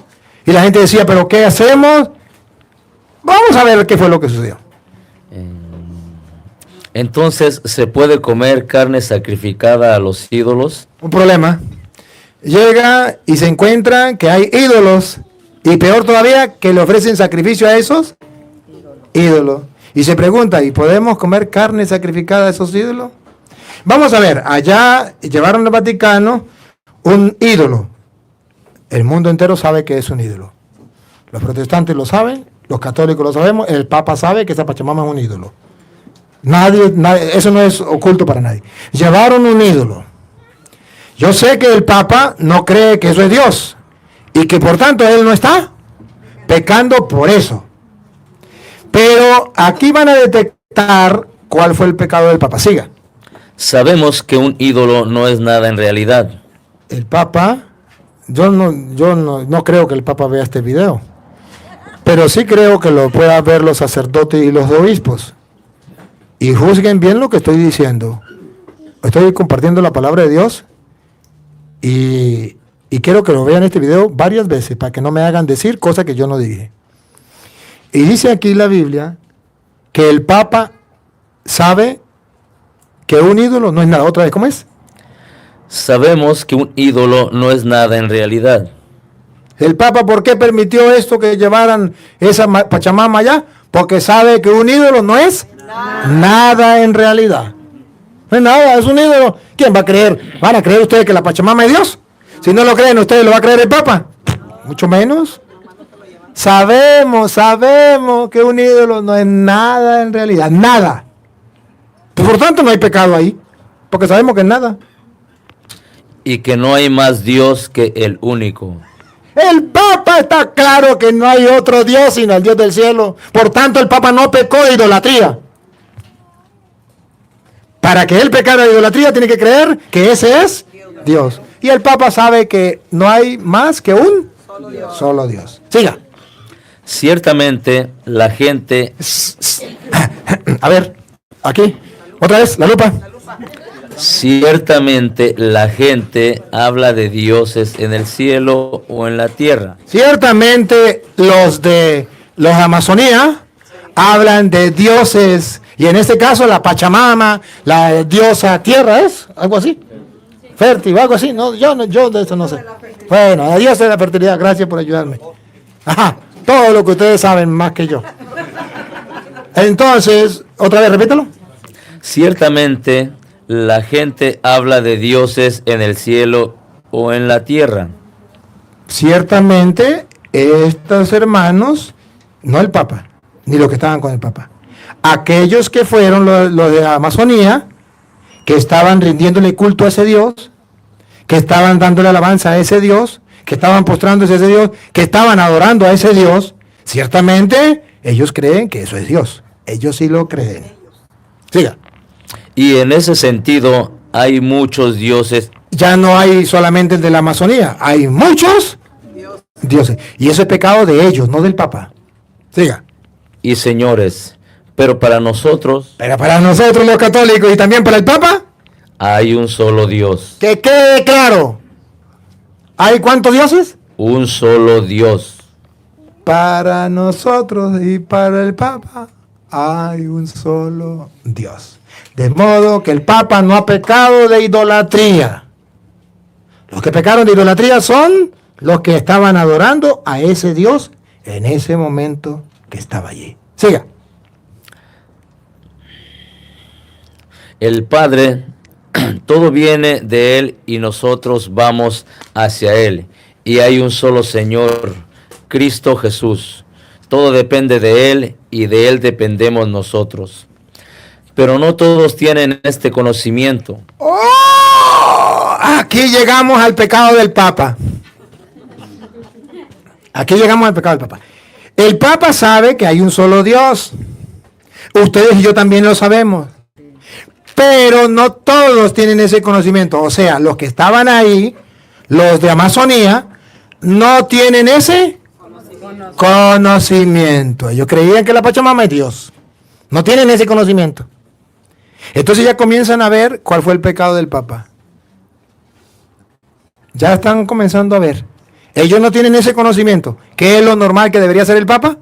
y la gente decía, ¿pero qué hacemos? Vamos a ver qué fue lo que sucedió. Entonces, ¿se puede comer carne sacrificada a los ídolos? Un problema. Llega y se encuentra que hay ídolos y peor todavía que le ofrecen sacrificio a esos ídolos. Y se pregunta, ¿y podemos comer carne sacrificada a esos ídolos? Vamos a ver, allá llevaron al Vaticano un ídolo. El mundo entero sabe que es un ídolo. Los protestantes lo saben, los católicos lo sabemos, el Papa sabe que esa Pachamama es un ídolo. Nadie, eso no es oculto para nadie. Llevaron un ídolo. Yo sé que el Papa no cree que eso es Dios y que por tanto él no está pecando por eso. Pero aquí van a detectar cuál fue el pecado del Papa. Siga. Sabemos que un ídolo no es nada en realidad. El Papa, yo no creo que el Papa vea este video, pero sí creo que lo puedan ver los sacerdotes y los obispos. Y juzguen bien lo que estoy diciendo. Estoy compartiendo la palabra de Dios y quiero que lo vean este video varias veces para que no me hagan decir cosas que yo no dije. Y dice aquí la Biblia que el Papa sabe que un ídolo no es nada. Otra vez, ¿cómo es? Sabemos que un ídolo no es nada en realidad. El Papa, ¿por qué permitió esto que llevaran esa Pachamama allá? Porque sabe que un ídolo no es nada en realidad. No es nada, es un ídolo. ¿Quién va a creer? ¿Van a creer ustedes que la Pachamama es Dios? Si no lo creen, ¿ustedes lo va a creer el Papa? Mucho menos. Sabemos que un ídolo no es nada en realidad. Nada. Por tanto, no hay pecado ahí, porque sabemos que es nada. Y que no hay más Dios que el único. El Papa está claro que no hay otro Dios sino el Dios del cielo. Por tanto, el Papa no pecó de idolatría. Para que él pecara de idolatría, tiene que creer que ese es Dios. Y el Papa sabe que no hay más que un solo Dios. Siga. Ciertamente, la gente... A ver, aquí. Otra vez, la lupa. Ciertamente la gente habla de dioses en el cielo o en la tierra. Ciertamente los de los Amazonía hablan de dioses Y en este caso la Pachamama, la diosa tierra, ¿es? Algo así. Fértil, algo así. No, yo de eso no sé. Bueno, la diosa de la fertilidad, gracias por ayudarme. Ajá, todo lo que ustedes saben más que yo. Entonces, otra vez, repítalo. Ciertamente, la gente habla de dioses en el cielo o en la tierra. Ciertamente, estos hermanos, no el Papa, ni los que estaban con el Papa, aquellos que fueron los de la Amazonía, que estaban rindiéndole culto a ese Dios, que estaban dándole alabanza a ese Dios, que estaban postrándose a ese Dios, que estaban adorando a ese Dios, ciertamente ellos creen que eso es Dios. Ellos sí lo creen. Siga. Y en ese sentido, hay muchos dioses. Ya no hay solamente el de la Amazonía, hay muchos dioses. Y eso es pecado de ellos, no del Papa. Siga. Y señores, pero para nosotros Pero para nosotros los católicos y también para el Papa, hay un solo Dios, que quede claro. ¿Hay cuántos dioses? un solo Dios. Para nosotros y para el Papa hay un solo Dios. De modo que el Papa no ha pecado de idolatría. Los que pecaron de idolatría son los que estaban adorando a ese Dios en ese momento que estaba allí. Siga. El Padre, todo viene de Él y nosotros vamos hacia Él. Y hay un solo Señor, Cristo Jesús. Todo depende de Él y de Él dependemos nosotros. Pero no todos tienen este conocimiento. ¡Oh! Aquí llegamos al pecado del Papa. Aquí llegamos al pecado del Papa. El Papa sabe que hay un solo Dios. Ustedes y yo también lo sabemos. Pero no todos tienen ese conocimiento. O sea, los que estaban ahí, los de Amazonía, no tienen ese conocimiento. Ellos creían que la Pachamama es Dios. No tienen ese conocimiento. Entonces ya comienzan a ver cuál fue el pecado del Papa. Ya están comenzando a ver. Ellos no tienen ese conocimiento. ¿Qué es lo normal que debería hacer el Papa?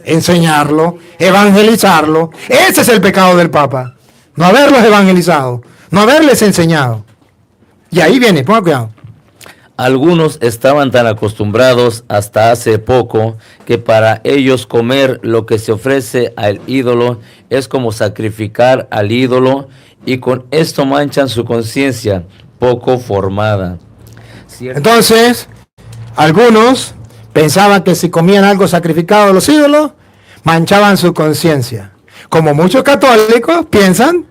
Enseñarlo, evangelizarlo. Ese es el pecado del Papa. No haberlos evangelizado, no haberles enseñado. Y ahí viene, ponga cuidado. Algunos estaban tan acostumbrados hasta hace poco que para ellos comer lo que se ofrece al ídolo es como sacrificar al ídolo y con esto manchan su conciencia poco formada. Entonces, algunos pensaban que si comían algo sacrificado a los ídolos, manchaban su conciencia. Como muchos católicos piensan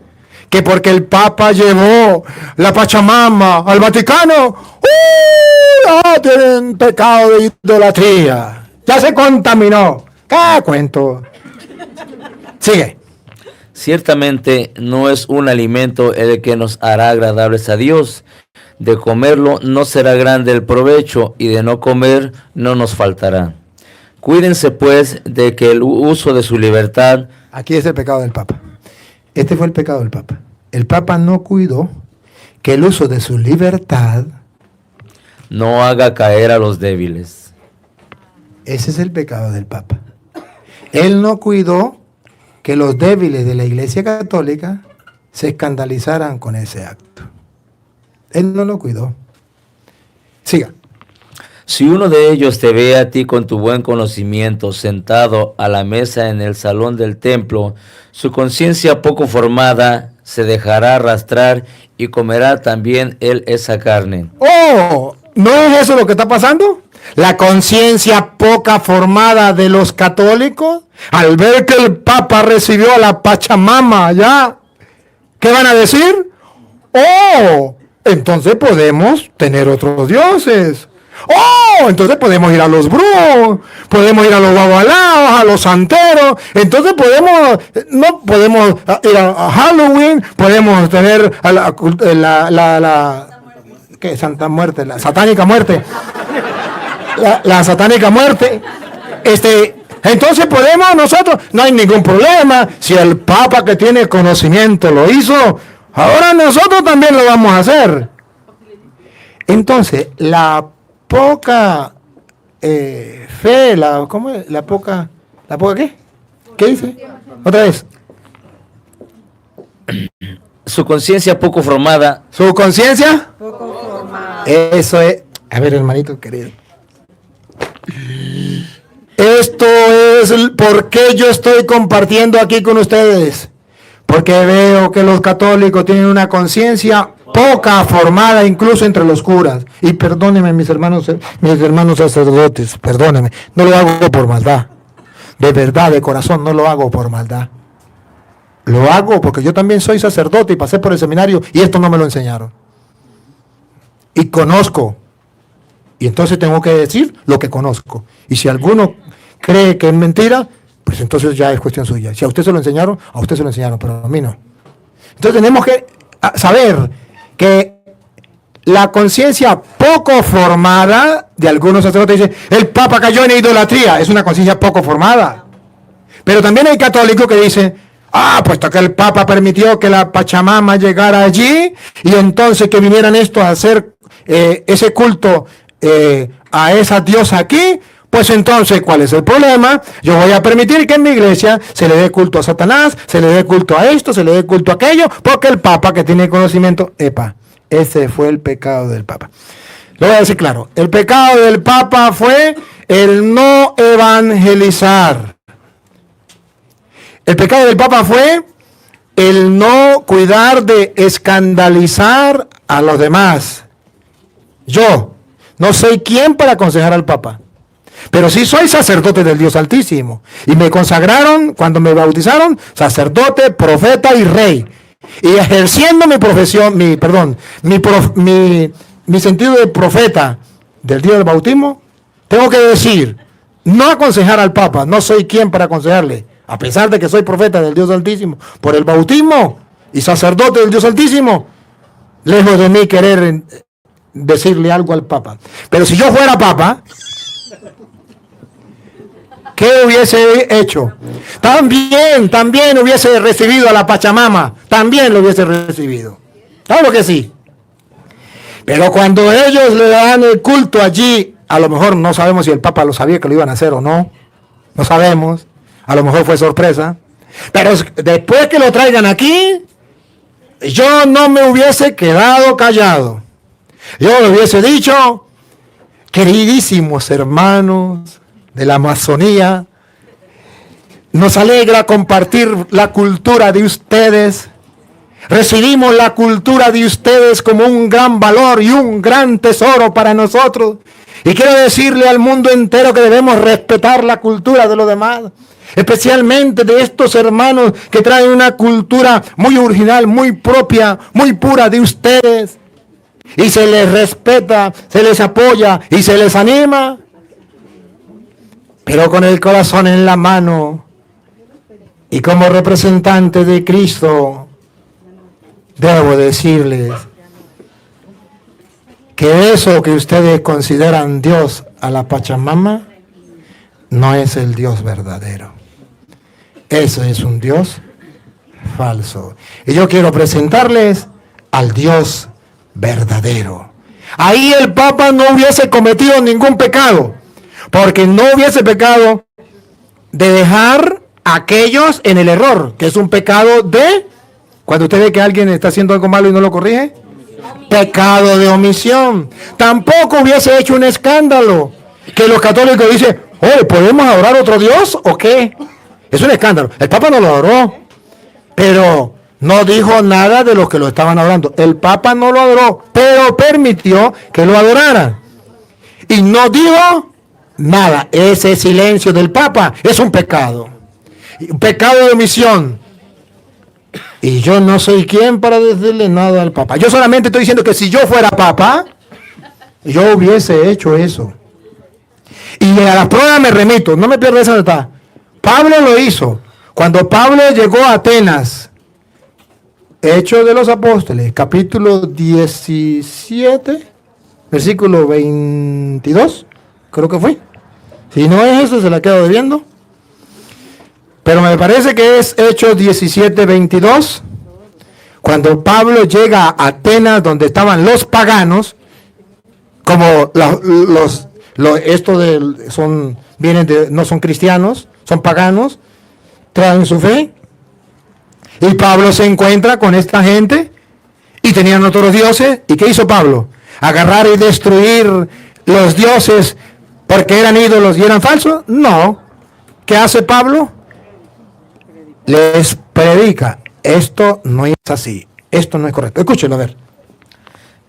que porque el Papa llevó la Pachamama al Vaticano, ya tienen pecado de idolatría. Ya se contaminó. ¿Qué cuento? Sigue. Ciertamente no es un alimento el que nos hará agradables a Dios. De comerlo no será grande el provecho y de no comer no nos faltará. Cuídense pues de que el uso de su libertad. Aquí es el pecado del Papa. Este fue el pecado del Papa. El Papa no cuidó que el uso de su libertad No haga caer a los débiles. Ese es el pecado del Papa. Él no cuidó que los débiles de la Iglesia Católica se escandalizaran con ese acto. Él no lo cuidó. Siga. Si uno de ellos te ve a ti con tu buen conocimiento sentado a la mesa en el salón del templo, su conciencia poco formada se dejará arrastrar y comerá también él esa carne. ¡Oh! ¿No es eso lo que está pasando? La conciencia poca formada de los católicos, al ver que el Papa recibió a la Pachamama allá, ¿qué van a decir? ¡Oh! Entonces podemos tener otros dioses. ¡Oh! Entonces podemos ir a los brujos, podemos ir a los babalaos, a los santeros. Entonces no podemos ir a Halloween, podemos tener a la ¿qué? Santa Muerte, la satánica muerte. La satánica muerte. Entonces podemos nosotros, no hay ningún problema. Si el Papa que tiene conocimiento lo hizo, ahora nosotros también lo vamos a hacer. Entonces, la poca fe, ¿cómo es? ¿La poca qué? ¿Qué dice? Otra vez. su conciencia poco formada. ¿Su conciencia? Poco formada. Eso es. A ver, hermanito querido. Esto es por qué yo estoy compartiendo aquí con ustedes. Porque veo que los católicos tienen una conciencia poca formada, incluso entre los curas. Y perdónenme, mis hermanos sacerdotes, perdónenme. No lo hago por maldad. De verdad, de corazón, no lo hago por maldad. Lo hago porque yo también soy sacerdote y pasé por el seminario y esto no me lo enseñaron. Y conozco. Y entonces tengo que decir lo que conozco. Y si alguno cree que es mentira, pues entonces ya es cuestión suya. Si a usted se lo enseñaron, a usted se lo enseñaron, pero a mí no. Entonces tenemos que saber que la conciencia poco formada de algunos sacerdotes dice, el Papa cayó en idolatría. Es una conciencia poco formada. Pero también hay católicos que dicen, puesto que el Papa permitió que la Pachamama llegara allí y entonces que vinieran estos a hacer ese culto a esa diosa aquí, pues entonces, ¿cuál es el problema? Yo voy a permitir que en mi iglesia se le dé culto a Satanás, se le dé culto a esto, se le dé culto a aquello, porque el Papa que tiene conocimiento, ese fue el pecado del Papa. Lo voy a decir claro, el pecado del Papa fue el no evangelizar. El pecado del Papa fue el no cuidar de escandalizar a los demás. Yo no soy quien para aconsejar al Papa, pero sí soy sacerdote del Dios Altísimo. Y me consagraron, cuando me bautizaron, sacerdote, profeta y rey. Y ejerciendo mi profesión, mi sentido de profeta del día del bautismo, tengo que decir, no aconsejar al Papa, no soy quien para aconsejarle. A pesar de que soy profeta del Dios Altísimo, por el bautismo y sacerdote del Dios Altísimo, lejos de mí querer decirle algo al Papa. Pero si yo fuera Papa, ¿qué hubiese hecho? También hubiese recibido a la Pachamama, también lo hubiese recibido. Claro que sí. Pero cuando ellos le dan el culto allí, a lo mejor no sabemos si el Papa lo sabía que lo iban a hacer o no, no sabemos. A lo mejor fue sorpresa. Pero después que lo traigan aquí, yo no me hubiese quedado callado. Yo le hubiese dicho, queridísimos hermanos de la Amazonía, nos alegra compartir la cultura de ustedes. Recibimos la cultura de ustedes como un gran valor y un gran tesoro para nosotros. Y quiero decirle al mundo entero que debemos respetar la cultura de los demás. Especialmente de estos hermanos que traen una cultura muy original, muy propia, muy pura de ustedes. Y se les respeta, se les apoya y se les anima. Pero con el corazón en la mano y como representante de Cristo, debo decirles que eso que ustedes consideran Dios a la Pachamama no es el Dios verdadero. Ese es un Dios falso. Y yo quiero presentarles al Dios verdadero. Ahí el Papa no hubiese cometido ningún pecado, porque no hubiese pecado de dejar a aquellos en el error, que es un pecado de, cuando usted ve que alguien está haciendo algo malo y no lo corrige, pecado de omisión. Tampoco hubiese hecho un escándalo, que los católicos dicen, oye, ¿podemos adorar a otro Dios o qué? Es un escándalo. El Papa no lo adoró, pero no dijo nada de los que lo estaban adorando. El Papa no lo adoró, pero permitió que lo adoraran. Y no dijo nada. Ese silencio del Papa es un pecado. Un pecado de omisión. Y yo no soy quien para decirle nada al Papa. Yo solamente estoy diciendo que si yo fuera Papa, yo hubiese hecho eso. Y a las pruebas me remito, no me pierdo esa detalle. Pablo lo hizo. Cuando Pablo llegó a Atenas, Hechos de los Apóstoles, capítulo 17, versículo 22, creo que fue. Si no es eso, se la quedo debiendo. Pero me parece que es Hechos 17, 22. Cuando Pablo llega a Atenas, donde estaban los paganos, como no son cristianos, son paganos, traen su fe. Y Pablo se encuentra con esta gente y tenían otros dioses. ¿Y qué hizo Pablo? ¿Agarrar y destruir los dioses porque eran ídolos y eran falsos? No. ¿Qué hace Pablo? Les predica. Esto no es así. Esto no es correcto. Escúchenlo a ver.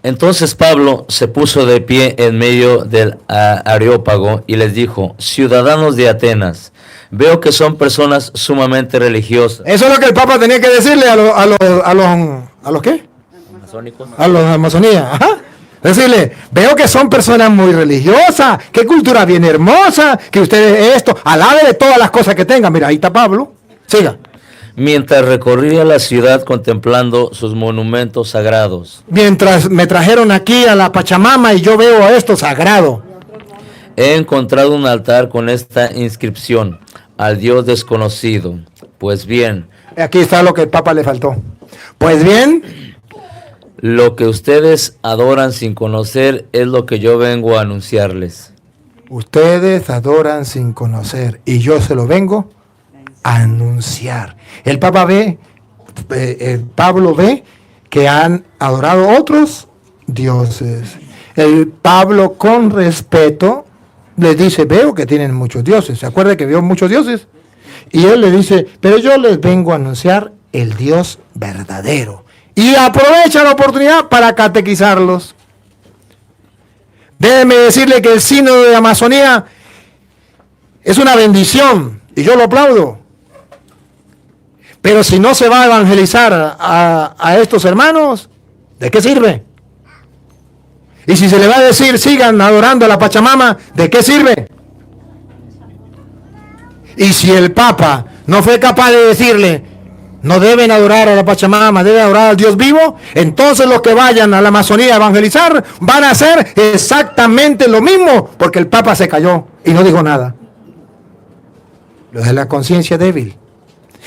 Entonces Pablo se puso de pie en medio del Areópago y les dijo: ciudadanos de Atenas, veo que son personas sumamente religiosas. Eso es lo que el Papa tenía que decirle a los ¿qué? ¿Masónicos? A los de Amazonía. Ajá. Decirle, veo que son personas muy religiosas, qué cultura bien hermosa, que ustedes esto, alabe de todas las cosas que tengan. Mira, ahí está Pablo. Siga. Mientras recorría la ciudad contemplando sus monumentos sagrados, Mientras me trajeron aquí a la Pachamama y yo veo esto sagrado. he encontrado un altar con esta inscripción: al Dios desconocido. Pues bien, Aquí está lo que el Papa le faltó. Pues bien, lo que ustedes adoran sin conocer es lo que yo vengo a anunciarles. ustedes adoran sin conocer y yo se lo vengo a anunciar. El Papa ve, Pablo ve que han adorado otros dioses. El Pablo con respeto les dice, veo que tienen muchos dioses. ¿Se acuerda que vio muchos dioses? Y él le dice, pero yo les vengo a anunciar el Dios verdadero. Y aprovecha la oportunidad para catequizarlos. Déjeme decirle que el sínodo de Amazonía es una bendición y yo lo aplaudo. Pero si no se va a evangelizar a estos hermanos, ¿de qué sirve? Y si se le va a decir, sigan adorando a la Pachamama, ¿de qué sirve? Y si el Papa no fue capaz de decirle, no deben adorar a la Pachamama, deben adorar al Dios vivo, entonces los que vayan a la Amazonía a evangelizar van a hacer exactamente lo mismo, porque el Papa se cayó y no dijo nada. Lo de la conciencia débil.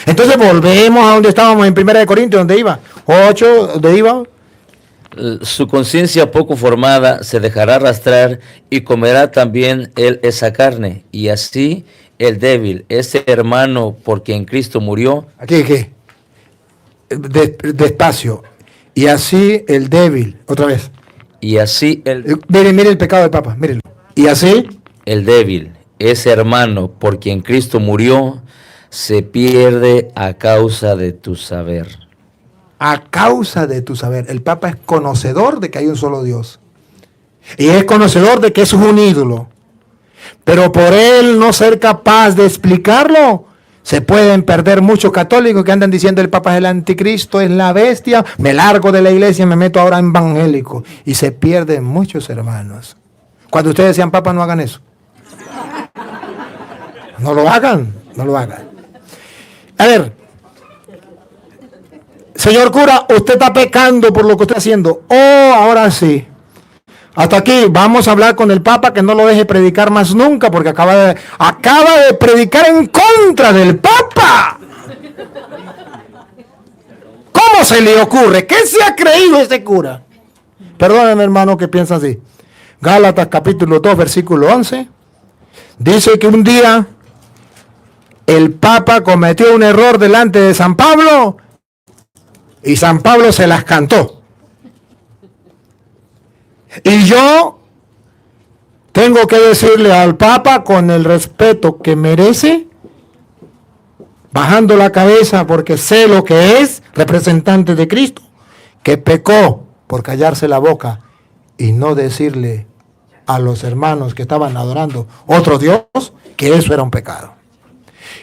Entonces volvemos a donde estábamos en 1 Corintios, donde iba. 8, donde iba. Su conciencia poco formada se dejará arrastrar y comerá también él esa carne. Y así el débil, ese hermano por quien Cristo murió. Aquí. Despacio. Y así el débil. Otra vez. Y así el Mire el pecado del Papa. Mírenlo. Y así. El débil, ese hermano por quien Cristo murió, se pierde a causa de tu saber. A causa de tu saber. El Papa es conocedor de que hay un solo Dios. Y es conocedor de que eso es un ídolo. Pero por él no ser capaz de explicarlo, se pueden perder muchos católicos que andan diciendo el Papa es el anticristo, es la bestia, me largo de la iglesia, me meto ahora en evangélico. Y se pierden muchos hermanos. Cuando ustedes sean papas, no hagan eso. No lo hagan. A ver, señor cura, usted está pecando por lo que está haciendo. Oh, ahora sí. Hasta aquí, vamos a hablar con el Papa que no lo deje predicar más nunca porque acaba de predicar en contra del Papa. ¿Cómo se le ocurre? ¿Qué se ha creído ese cura? Perdónenme, hermano, que piensa así. Gálatas capítulo 2, versículo 11. Dice que un día el Papa cometió un error delante de San Pablo y San Pablo se las cantó. Y yo tengo que decirle al Papa con el respeto que merece, bajando la cabeza porque sé lo que es representante de Cristo, que pecó por callarse la boca y no decirle a los hermanos que estaban adorando otro Dios que eso era un pecado.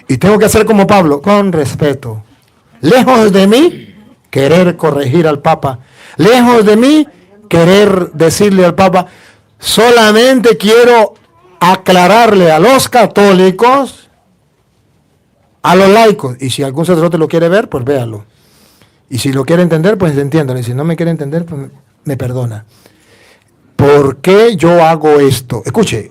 Y tengo que hacer como Pablo, con respeto. Lejos de mí querer corregir al Papa, lejos de mí querer decirle al Papa, solamente quiero aclararle a los católicos, a los laicos, y si algún sacerdote lo quiere ver, pues véalo. Y si lo quiere entender, pues entiéndalo. Y si no me quiere entender, pues me perdona. ¿Por qué yo hago esto? Escuche,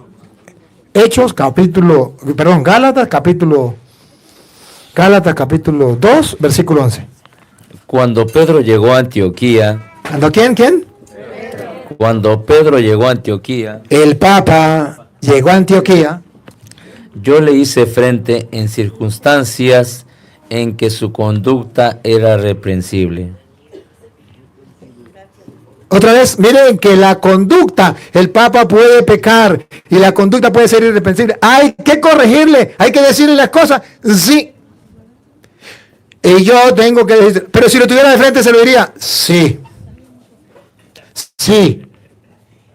Gálatas capítulo 2, versículo 11. Cuando Pedro llegó a Antioquía, ¿Quién? Cuando Pedro llegó a Antioquía, El Papa llegó a Antioquía. yo le hice frente en circunstancias en que su conducta era reprensible. Otra vez, miren que la conducta, el Papa puede pecar y la conducta puede ser irreprensible. Hay que corregirle, hay que decirle las cosas, sí. Y yo tengo que decir, pero si lo tuviera de frente se lo diría, sí. Sí.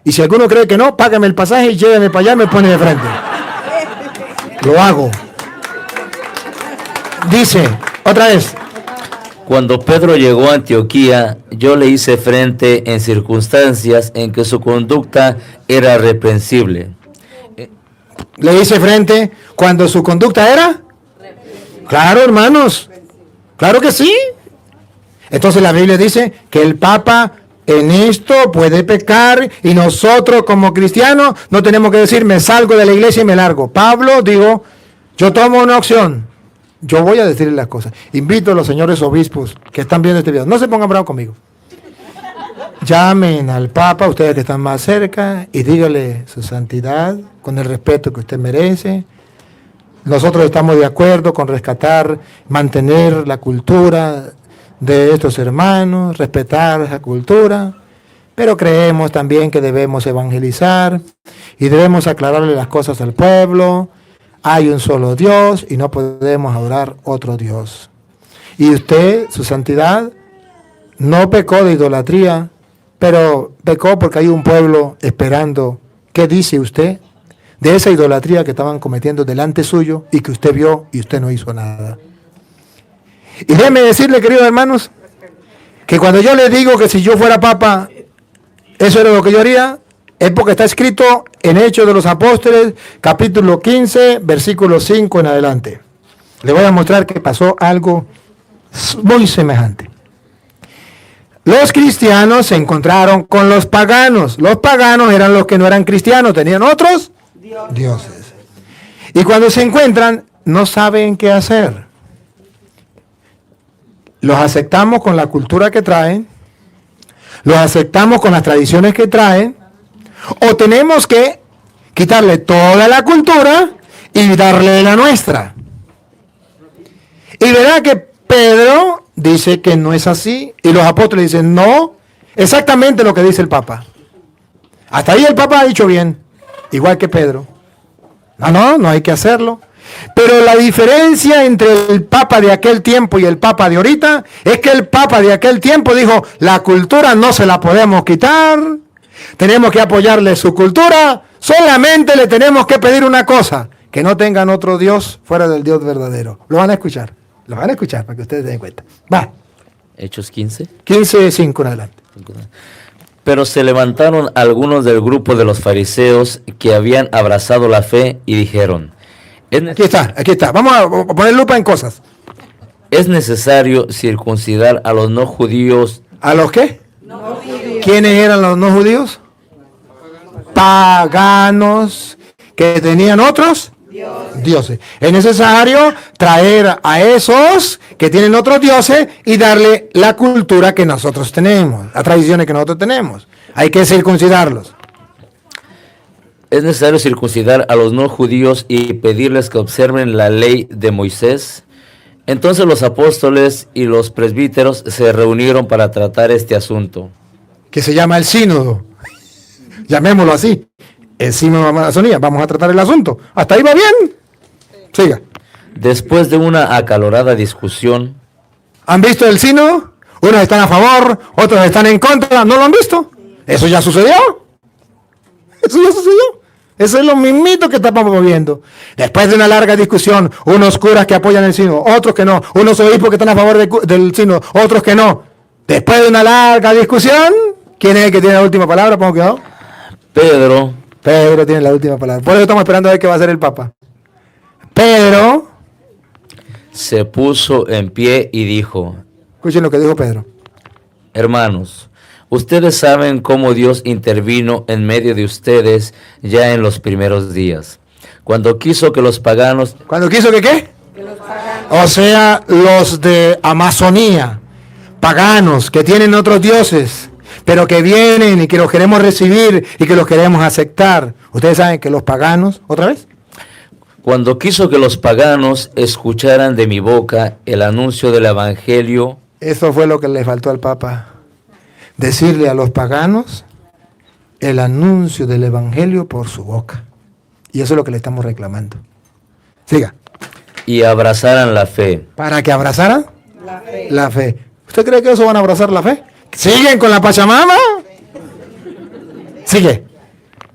Y si alguno cree que no, págame el pasaje y lléveme para allá y me pone de frente. Lo hago. Dice, otra vez. Cuando Pedro llegó a Antioquía, yo le hice frente en circunstancias en que su conducta era reprensible. Le hice frente cuando su conducta era. Claro, hermanos. Claro que sí. Entonces la Biblia dice que el Papa en esto puede pecar y nosotros como cristianos no tenemos que decir me salgo de la iglesia y me largo. Pablo dijo, yo tomo una opción. Yo voy a decirles las cosas. Invito a los señores obispos que están viendo este video. No se pongan bravos conmigo. Llamen al Papa, ustedes que están más cerca, y díganle su santidad, con el respeto que usted merece. Nosotros estamos de acuerdo con rescatar, mantener la cultura de estos hermanos, respetar esa cultura, pero creemos también que debemos evangelizar y debemos aclararle las cosas al pueblo. Hay un solo Dios y no podemos adorar otro Dios. Y usted, su santidad, no pecó de idolatría, pero pecó porque hay un pueblo esperando. ¿Qué dice usted de esa idolatría que estaban cometiendo delante suyo y que usted vio y usted no hizo nada? Y déjeme decirle, queridos hermanos, que cuando yo le digo que si yo fuera papa, eso era lo que yo haría, es porque está escrito en Hechos de los Apóstoles, capítulo 15, versículo 5 en adelante. Le voy a mostrar que pasó algo muy semejante. Los cristianos se encontraron con los paganos. Los paganos eran los que no eran cristianos, tenían otros dioses. Y cuando se encuentran, no saben qué hacer. Los aceptamos con la cultura que traen, los aceptamos con las tradiciones que traen, o tenemos que quitarle toda la cultura y darle la nuestra. Y verá que Pedro dice que no es así, y los apóstoles dicen no, exactamente lo que dice el Papa. Hasta ahí el Papa ha dicho bien, igual que Pedro. No hay que hacerlo. Pero la diferencia entre el Papa de aquel tiempo y el Papa de ahorita es que el Papa de aquel tiempo dijo, la cultura no se la podemos quitar, tenemos que apoyarle su cultura, solamente le tenemos que pedir una cosa, que no tengan otro Dios fuera del Dios verdadero. Lo van a escuchar para que ustedes se den cuenta. Va. Hechos 15. 15:5 en adelante. Pero se levantaron algunos del grupo de los fariseos que habían abrazado la fe y dijeron, Aquí está. Vamos a poner lupa en cosas. es necesario circuncidar a los no judíos. ¿A los qué? No judíos. ¿Quiénes eran los no judíos? Paganos que tenían otros dioses. Es necesario traer a esos que tienen otros dioses y darle la cultura que nosotros tenemos, las tradiciones que nosotros tenemos. Hay que circuncidarlos. Es necesario circuncidar a los no judíos y pedirles que observen la ley de Moisés. Entonces los apóstoles y los presbíteros se reunieron para tratar este asunto. Que se llama el sínodo. Llamémoslo así. El sínodo de Amazonía. Vamos a tratar el asunto. ¿Hasta ahí va bien? Siga. Después de una acalorada discusión, ¿Han visto el sínodo? Unos están a favor, otros están en contra. ¿No lo han visto? ¿Eso ya sucedió? Eso ya sucedió. Eso es lo mismito que estamos viendo. Después de una larga discusión, unos curas que apoyan el sínodo, otros que no, unos obispos que están a favor del sínodo, otros que no. Después de una larga discusión, ¿quién es el que tiene la última palabra? Pongo cuidado. Pedro tiene la última palabra. Por eso estamos esperando a ver qué va a hacer el Papa. Pedro se puso en pie y dijo, escuchen lo que dijo Pedro. hermanos, ustedes saben cómo Dios intervino en medio de ustedes ya en los primeros días, cuando quiso que los paganos... ¿Cuándo quiso que qué? O sea, los de Amazonía, paganos, que tienen otros dioses, pero que vienen y que los queremos recibir y que los queremos aceptar. Ustedes saben que los paganos, ¿otra vez? Cuando quiso que los paganos escucharan de mi boca el anuncio del Evangelio, Eso fue lo que le faltó al Papa. Decirle a los paganos el anuncio del Evangelio por su boca. Y eso es lo que le estamos reclamando. Siga. y abrazaran la fe. ¿Para que abrazaran? La fe. ¿Usted cree que eso van a abrazar la fe? ¿Siguen con la Pachamama? Sigue.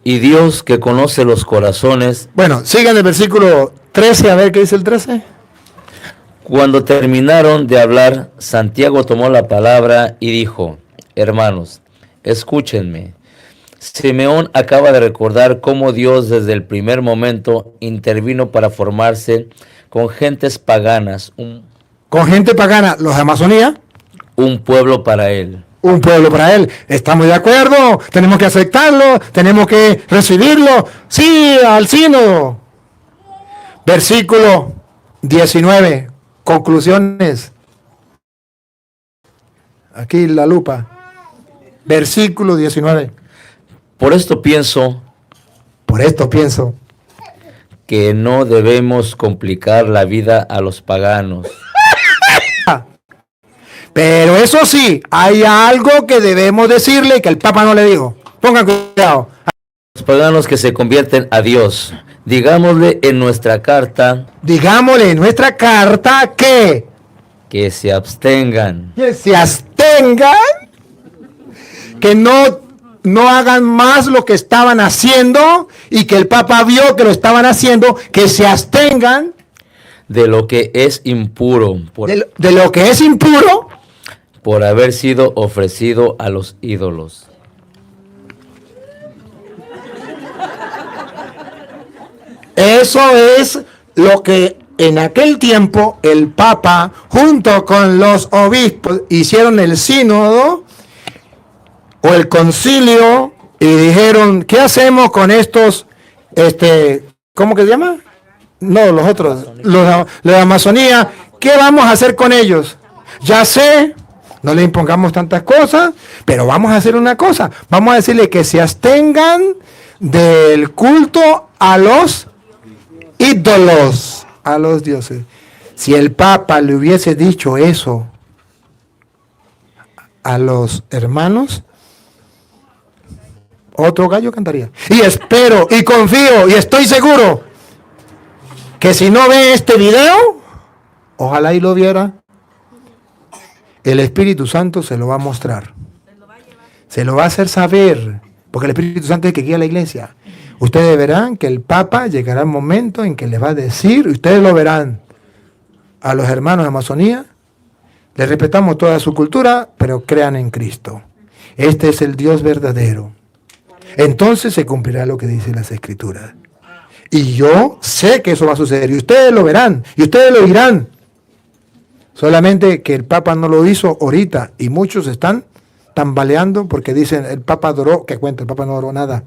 Y Dios, que conoce los corazones, Bueno, sigan el versículo 13, a ver qué dice el 13. cuando terminaron de hablar, Santiago tomó la palabra y dijo: hermanos, escúchenme. Simeón acaba de recordar cómo Dios desde el primer momento intervino para formarse con gentes paganas, Con gente pagana, los de Amazonía, un pueblo para él. un pueblo para él. Estamos de acuerdo, tenemos que aceptarlo, tenemos que recibirlo. Sí, al sínodo. Versículo 19, conclusiones. Aquí la lupa. Versículo 19. Por esto pienso Por esto pienso. que no debemos complicar la vida a los paganos. Pero eso sí, hay algo que debemos decirle que el Papa no le dijo. Pongan cuidado. Los paganos que se convierten a Dios. Digámosle en nuestra carta Digámosle en nuestra carta que se abstengan. se abstengan, que no hagan más lo que estaban haciendo y que el Papa vio que lo estaban haciendo, que se abstengan De lo que es impuro de lo que es impuro. por haber sido ofrecido a los ídolos. Eso es lo que en aquel tiempo el Papa junto con los obispos hicieron el sínodo o el concilio y dijeron, ¿qué hacemos con estos, ¿cómo que se llama? No, los otros, los de Amazonía, ¿qué vamos a hacer con ellos? Ya sé, no le impongamos tantas cosas, pero vamos a hacer una cosa, vamos a decirle que se abstengan del culto a los ídolos, a los dioses. Si el Papa le hubiese dicho eso a los hermanos, otro gallo cantaría. Y espero, y confío, y estoy seguro que si no ve este video, ojalá y lo viera, el Espíritu Santo se lo va a mostrar. Se lo va a hacer saber, porque el Espíritu Santo es el que guía a la iglesia. Ustedes verán que el Papa llegará un momento en que les va a decir, ustedes lo verán, a los hermanos de Amazonía, les respetamos toda su cultura, pero crean en Cristo. Este es el Dios verdadero. Entonces se cumplirá lo que dicen las Escrituras. Y yo sé que eso va a suceder, y ustedes lo verán, y ustedes lo oirán. Solamente que el Papa no lo hizo ahorita, y muchos están tambaleando porque dicen, el Papa adoró, que cuenta, el Papa no adoró nada.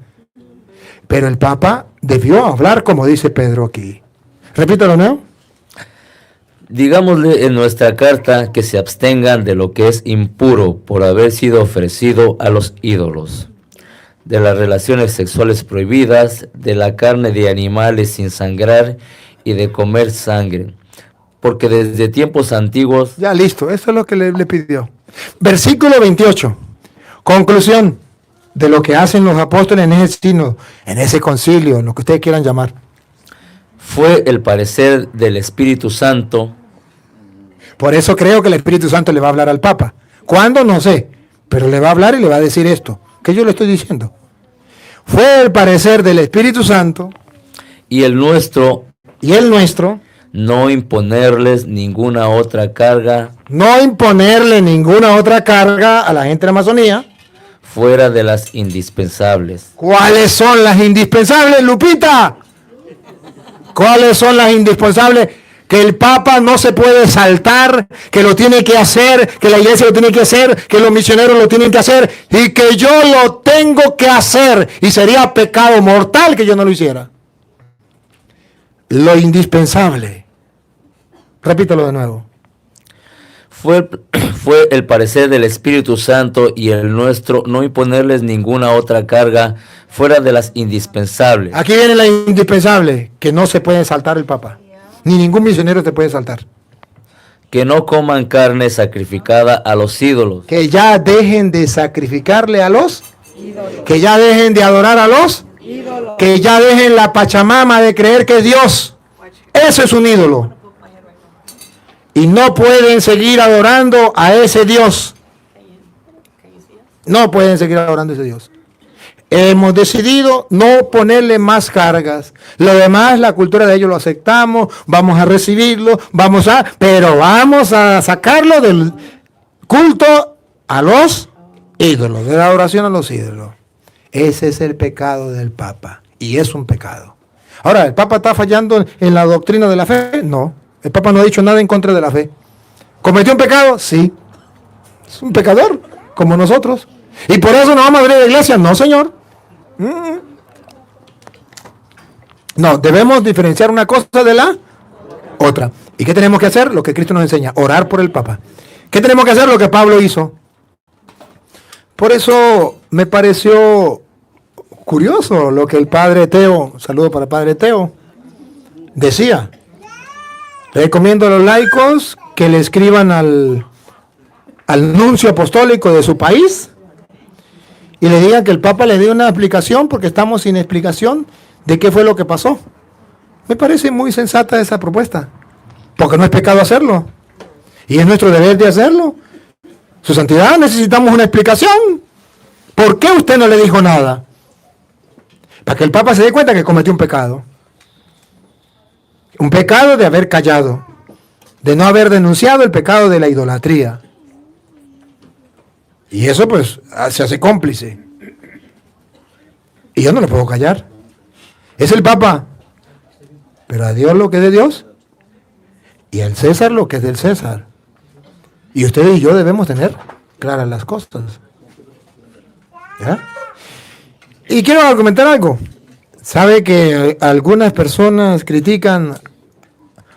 Pero el Papa debió hablar como dice Pedro aquí. Repítalo, ¿no? Digámosle en nuestra carta que se abstengan de lo que es impuro por haber sido ofrecido a los ídolos, de las relaciones sexuales prohibidas, de la carne de animales sin sangrar y de comer sangre, porque desde tiempos antiguos Ya listo, eso es lo que le pidió. Versículo 28. Conclusión de lo que hacen los apóstoles en ese sínodo, en ese concilio, lo que ustedes quieran llamar. fue el parecer del Espíritu Santo. Por eso creo que el Espíritu Santo le va a hablar al Papa. ¿Cuándo? No sé, pero le va a hablar y le va a decir esto, que yo le estoy diciendo. Fue el parecer del Espíritu Santo Y el nuestro, y el nuestro, no imponerles ninguna otra carga no imponerle ninguna otra carga a la gente de la Amazonía. fuera de las indispensables. ¿Cuáles son las indispensables, Lupita? ¿Cuáles son las indispensables? Que el Papa no se puede saltar, que lo tiene que hacer, que la iglesia lo tiene que hacer, que los misioneros lo tienen que hacer y que yo lo tengo que hacer. Y sería pecado mortal que yo no lo hiciera. Lo indispensable. Repítelo de nuevo. Fue el parecer del Espíritu Santo y el nuestro, no imponerles ninguna otra carga fuera de las indispensables. Aquí viene la indispensable, que no se puede saltar el Papa. Ni ningún misionero te puede saltar. Que no coman carne sacrificada a los ídolos. Que ya dejen de sacrificarle a los ídolos. Que ya dejen de adorar a los ídolos. Que ya dejen la pachamama de creer que es Dios. Eso es un ídolo. Y no pueden seguir adorando a ese Dios. No pueden seguir adorando a ese Dios. Hemos decidido no ponerle más cargas. Lo demás, la cultura de ellos lo aceptamos, vamos a recibirlo, pero vamos a sacarlo del culto a los ídolos, de la adoración a los ídolos. Ese es el pecado del Papa, y es un pecado. Ahora, ¿el Papa está fallando en la doctrina de la fe? No, el Papa no ha dicho nada en contra de la fe. ¿Cometió un pecado? Sí. Es un pecador, como nosotros. ¿Y por eso no vamos a abrir la iglesia? No, señor. No, debemos diferenciar una cosa de la otra. ¿Y qué tenemos que hacer? Lo que Cristo nos enseña, orar por el Papa. ¿Qué tenemos que hacer? Lo que Pablo hizo. Por eso me pareció curioso lo que el padre Teo, saludo para el padre Teo, decía. Recomiendo a los laicos que le escriban al nuncio apostólico de su país y le digan que el Papa le dé una explicación, porque estamos sin explicación de qué fue lo que pasó. Me parece muy sensata esa propuesta, porque no es pecado hacerlo, y es nuestro deber de hacerlo. Su santidad, necesitamos una explicación. ¿Por qué usted no le dijo nada? Para que el Papa se dé cuenta que cometió un pecado. Un pecado de haber callado, de no haber denunciado el pecado de la idolatría. Y eso pues se hace cómplice. Y yo no lo puedo callar. Es el Papa. Pero a Dios lo que es de Dios. Y al César lo que es del César. Y usted y yo debemos tener claras las cosas. ¿Ya? Y quiero argumentar algo. ¿Sabe que algunas personas critican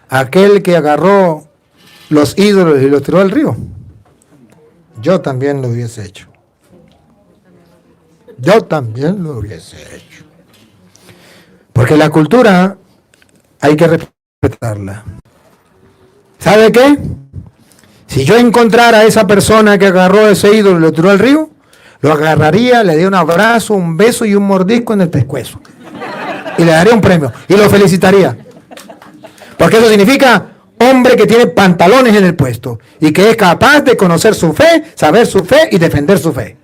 a aquel que agarró los ídolos y los tiró al río? Yo también lo hubiese hecho. Yo también lo hubiese hecho. Porque la cultura hay que respetarla. ¿Sabe qué? Si yo encontrara a esa persona que agarró ese ídolo y lo tiró al río, lo agarraría, le daría un abrazo, un beso y un mordisco en el pescuezo. Y le daría un premio. Y lo felicitaría. Porque eso significa hombre que tiene pantalones en el puesto y que es capaz de conocer su fe, saber su fe y defender su fe.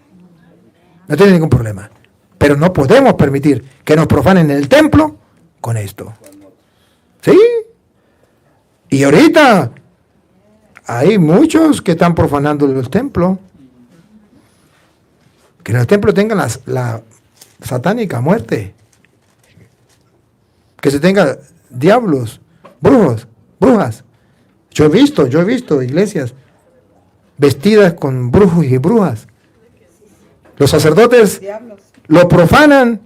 No tiene ningún problema. Pero no podemos permitir que nos profanen el templo con esto. ¿Sí? Y ahorita hay muchos que están profanando los templos. Que en los templos tengan la satánica muerte. Que se tenga diablos, brujos, brujas. Yo he visto iglesias vestidas con brujos y brujas. Los sacerdotes lo profanan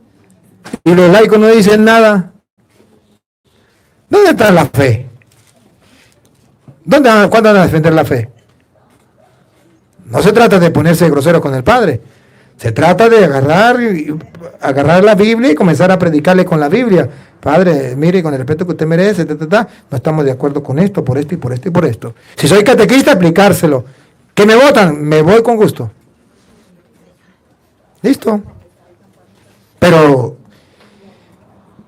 y los laicos no dicen nada. ¿Dónde está la fe? ¿Cuándo van a defender la fe? No se trata de ponerse grosero con el Padre. Se trata de agarrar la Biblia y comenzar a predicarle con la Biblia. Padre, mire, con el respeto que usted merece, no estamos de acuerdo con esto, por esto y por esto y por esto. Si soy catequista, aplicárselo. ¿Que me votan? Me voy con gusto. Listo. Pero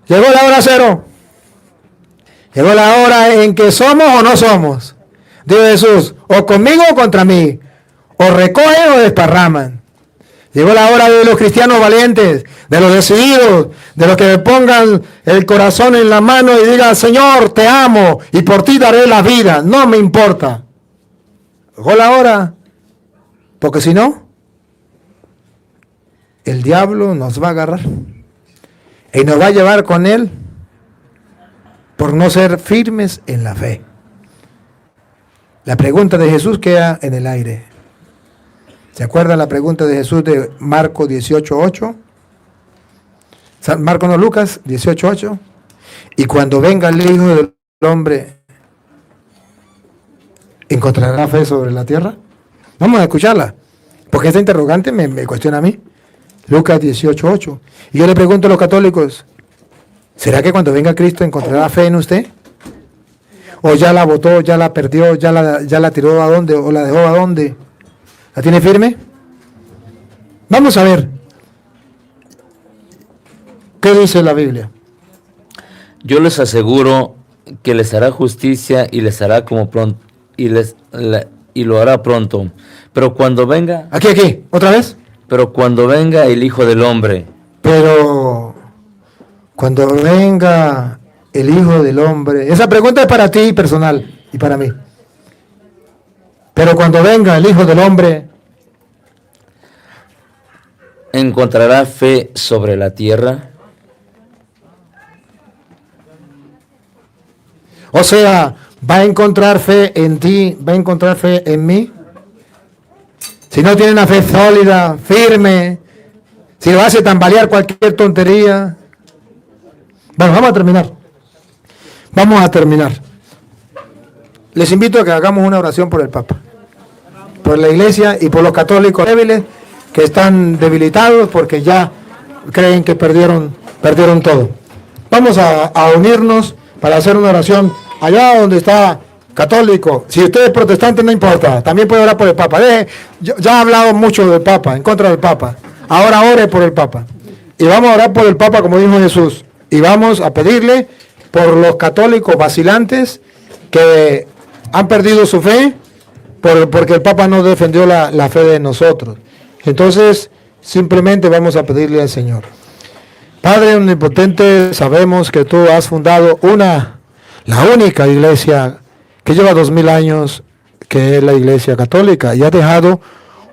llegó la hora cero. Llegó la hora en que somos o no somos. Dijo Jesús, o conmigo o contra mí. O recogen o desparraman. Llegó la hora de los cristianos valientes, de los decididos, de los que pongan el corazón en la mano y digan, Señor, te amo y por ti daré la vida, no me importa. Llegó la hora, porque si no, el diablo nos va a agarrar y nos va a llevar con él por no ser firmes en la fe. La pregunta de Jesús queda en el aire. ¿Se acuerdan la pregunta de Jesús de Marcos 18:8? Marcos no, Lucas 18:8. Y cuando venga el Hijo del Hombre, ¿encontrará fe sobre la tierra? Vamos a escucharla, porque esta interrogante me cuestiona a mí. Lucas 18:8. Y yo le pregunto a los católicos, ¿será que cuando venga Cristo encontrará fe en usted? ¿O ya la botó, ya la perdió, ya la tiró a dónde, o la dejó a dónde? ¿La tiene firme? Vamos a ver. ¿Qué dice la Biblia? Yo les aseguro que les hará justicia y les hará como pronto y lo hará pronto. Pero cuando venga, Aquí, otra vez. pero cuando venga el Hijo del Hombre, Pero cuando venga el Hijo del Hombre, esa pregunta es para ti personal y para mí. Pero cuando venga el Hijo del Hombre, ¿encontrará fe sobre la tierra? o sea, ¿va a encontrar fe en ti? ¿Va a encontrar fe en mí? Si no tiene una fe sólida, firme, si lo hace tambalear cualquier tontería. Bueno, vamos a terminar. Les invito a que hagamos una oración por el Papa, por la Iglesia y por los católicos débiles que están debilitados porque ya creen que perdieron todo. Vamos a unirnos para hacer una oración allá donde está católico. Si usted es protestante, no importa, también puede orar por el Papa. Ya he hablado mucho del Papa, en contra del Papa. Ahora ore por el Papa. Y vamos a orar por el Papa como dijo Jesús. Y vamos a pedirle por los católicos vacilantes que han perdido su fe porque el Papa no defendió la fe de nosotros. Entonces, simplemente vamos a pedirle al Señor. Padre omnipotente, sabemos que tú has fundado la única iglesia que lleva 2000 años, que es la Iglesia Católica, y has dejado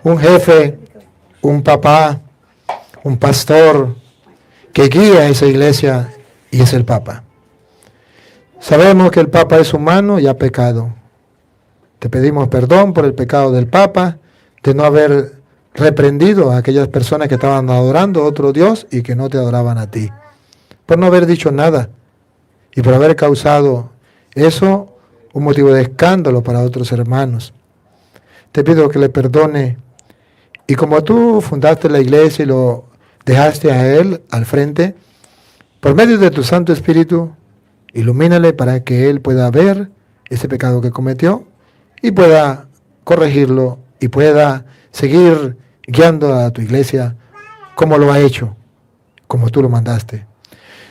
un jefe, un papá, un pastor que guía a esa iglesia, y es el Papa. Sabemos que el Papa es humano y ha pecado. Te pedimos perdón por el pecado del Papa, de no haber reprendido a aquellas personas que estaban adorando a otro Dios y que no te adoraban a ti, por no haber dicho nada y por haber causado eso un motivo de escándalo para otros hermanos. Te pido que le perdone, y como tú fundaste la iglesia y lo dejaste a él al frente, por medio de tu Santo Espíritu, ilumínale para que él pueda ver ese pecado que cometió y pueda corregirlo y pueda seguir guiando a tu iglesia como lo ha hecho, como tú lo mandaste.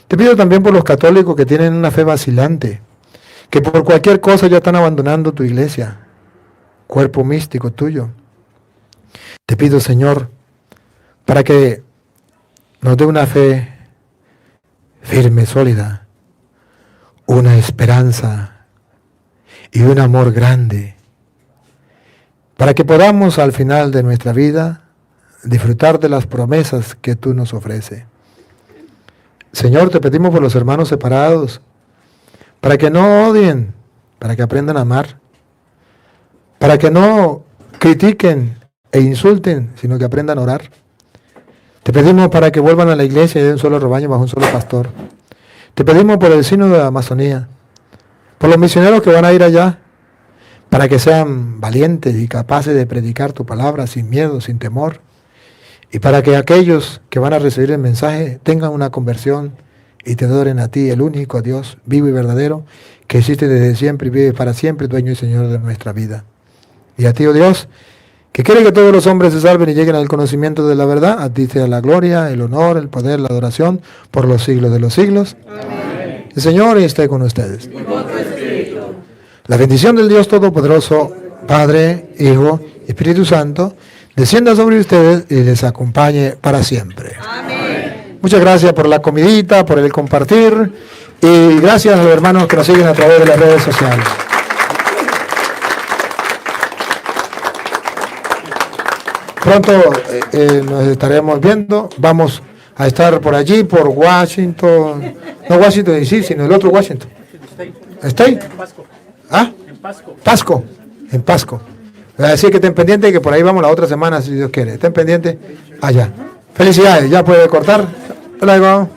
Te pido también por los católicos que tienen una fe vacilante, que por cualquier cosa ya están abandonando tu iglesia, cuerpo místico tuyo. Te pido, Señor, para que nos dé una fe firme, sólida, una esperanza y un amor grande, para que podamos al final de nuestra vida disfrutar de las promesas que tú nos ofreces. Señor, te pedimos por los hermanos separados, para que no odien, para que aprendan a amar, para que no critiquen e insulten, sino que aprendan a orar. Te pedimos para que vuelvan a la iglesia y de un solo rebaño bajo un solo pastor. Te pedimos por el sínodo de la Amazonía, por los misioneros que van a ir allá, para que sean valientes y capaces de predicar tu palabra sin miedo, sin temor, y para que aquellos que van a recibir el mensaje tengan una conversión y te adoren a ti, el único Dios vivo y verdadero, que existe desde siempre y vive para siempre, dueño y Señor de nuestra vida. Y a ti, oh Dios, que quiere que todos los hombres se salven y lleguen al conocimiento de la verdad, a ti sea la gloria, el honor, el poder, la adoración, por los siglos de los siglos. Amén. El Señor esté con ustedes. Y con tu espíritu. La bendición del Dios Todopoderoso, Padre, Hijo y Espíritu Santo, descienda sobre ustedes y les acompañe para siempre. Amén. Muchas gracias por la comidita, por el compartir, y gracias a los hermanos que nos siguen a través de las redes sociales. Pronto nos estaremos viendo. Vamos a estar por allí, por Washington, no Washington DC, sino el otro Washington. ¿State? ¿Ah? Pasco. En Pasco. Así que estén pendientes, que por ahí vamos la otra semana, si Dios quiere. Estén pendientes allá. Felicidades, ya puede cortar. Hasta luego.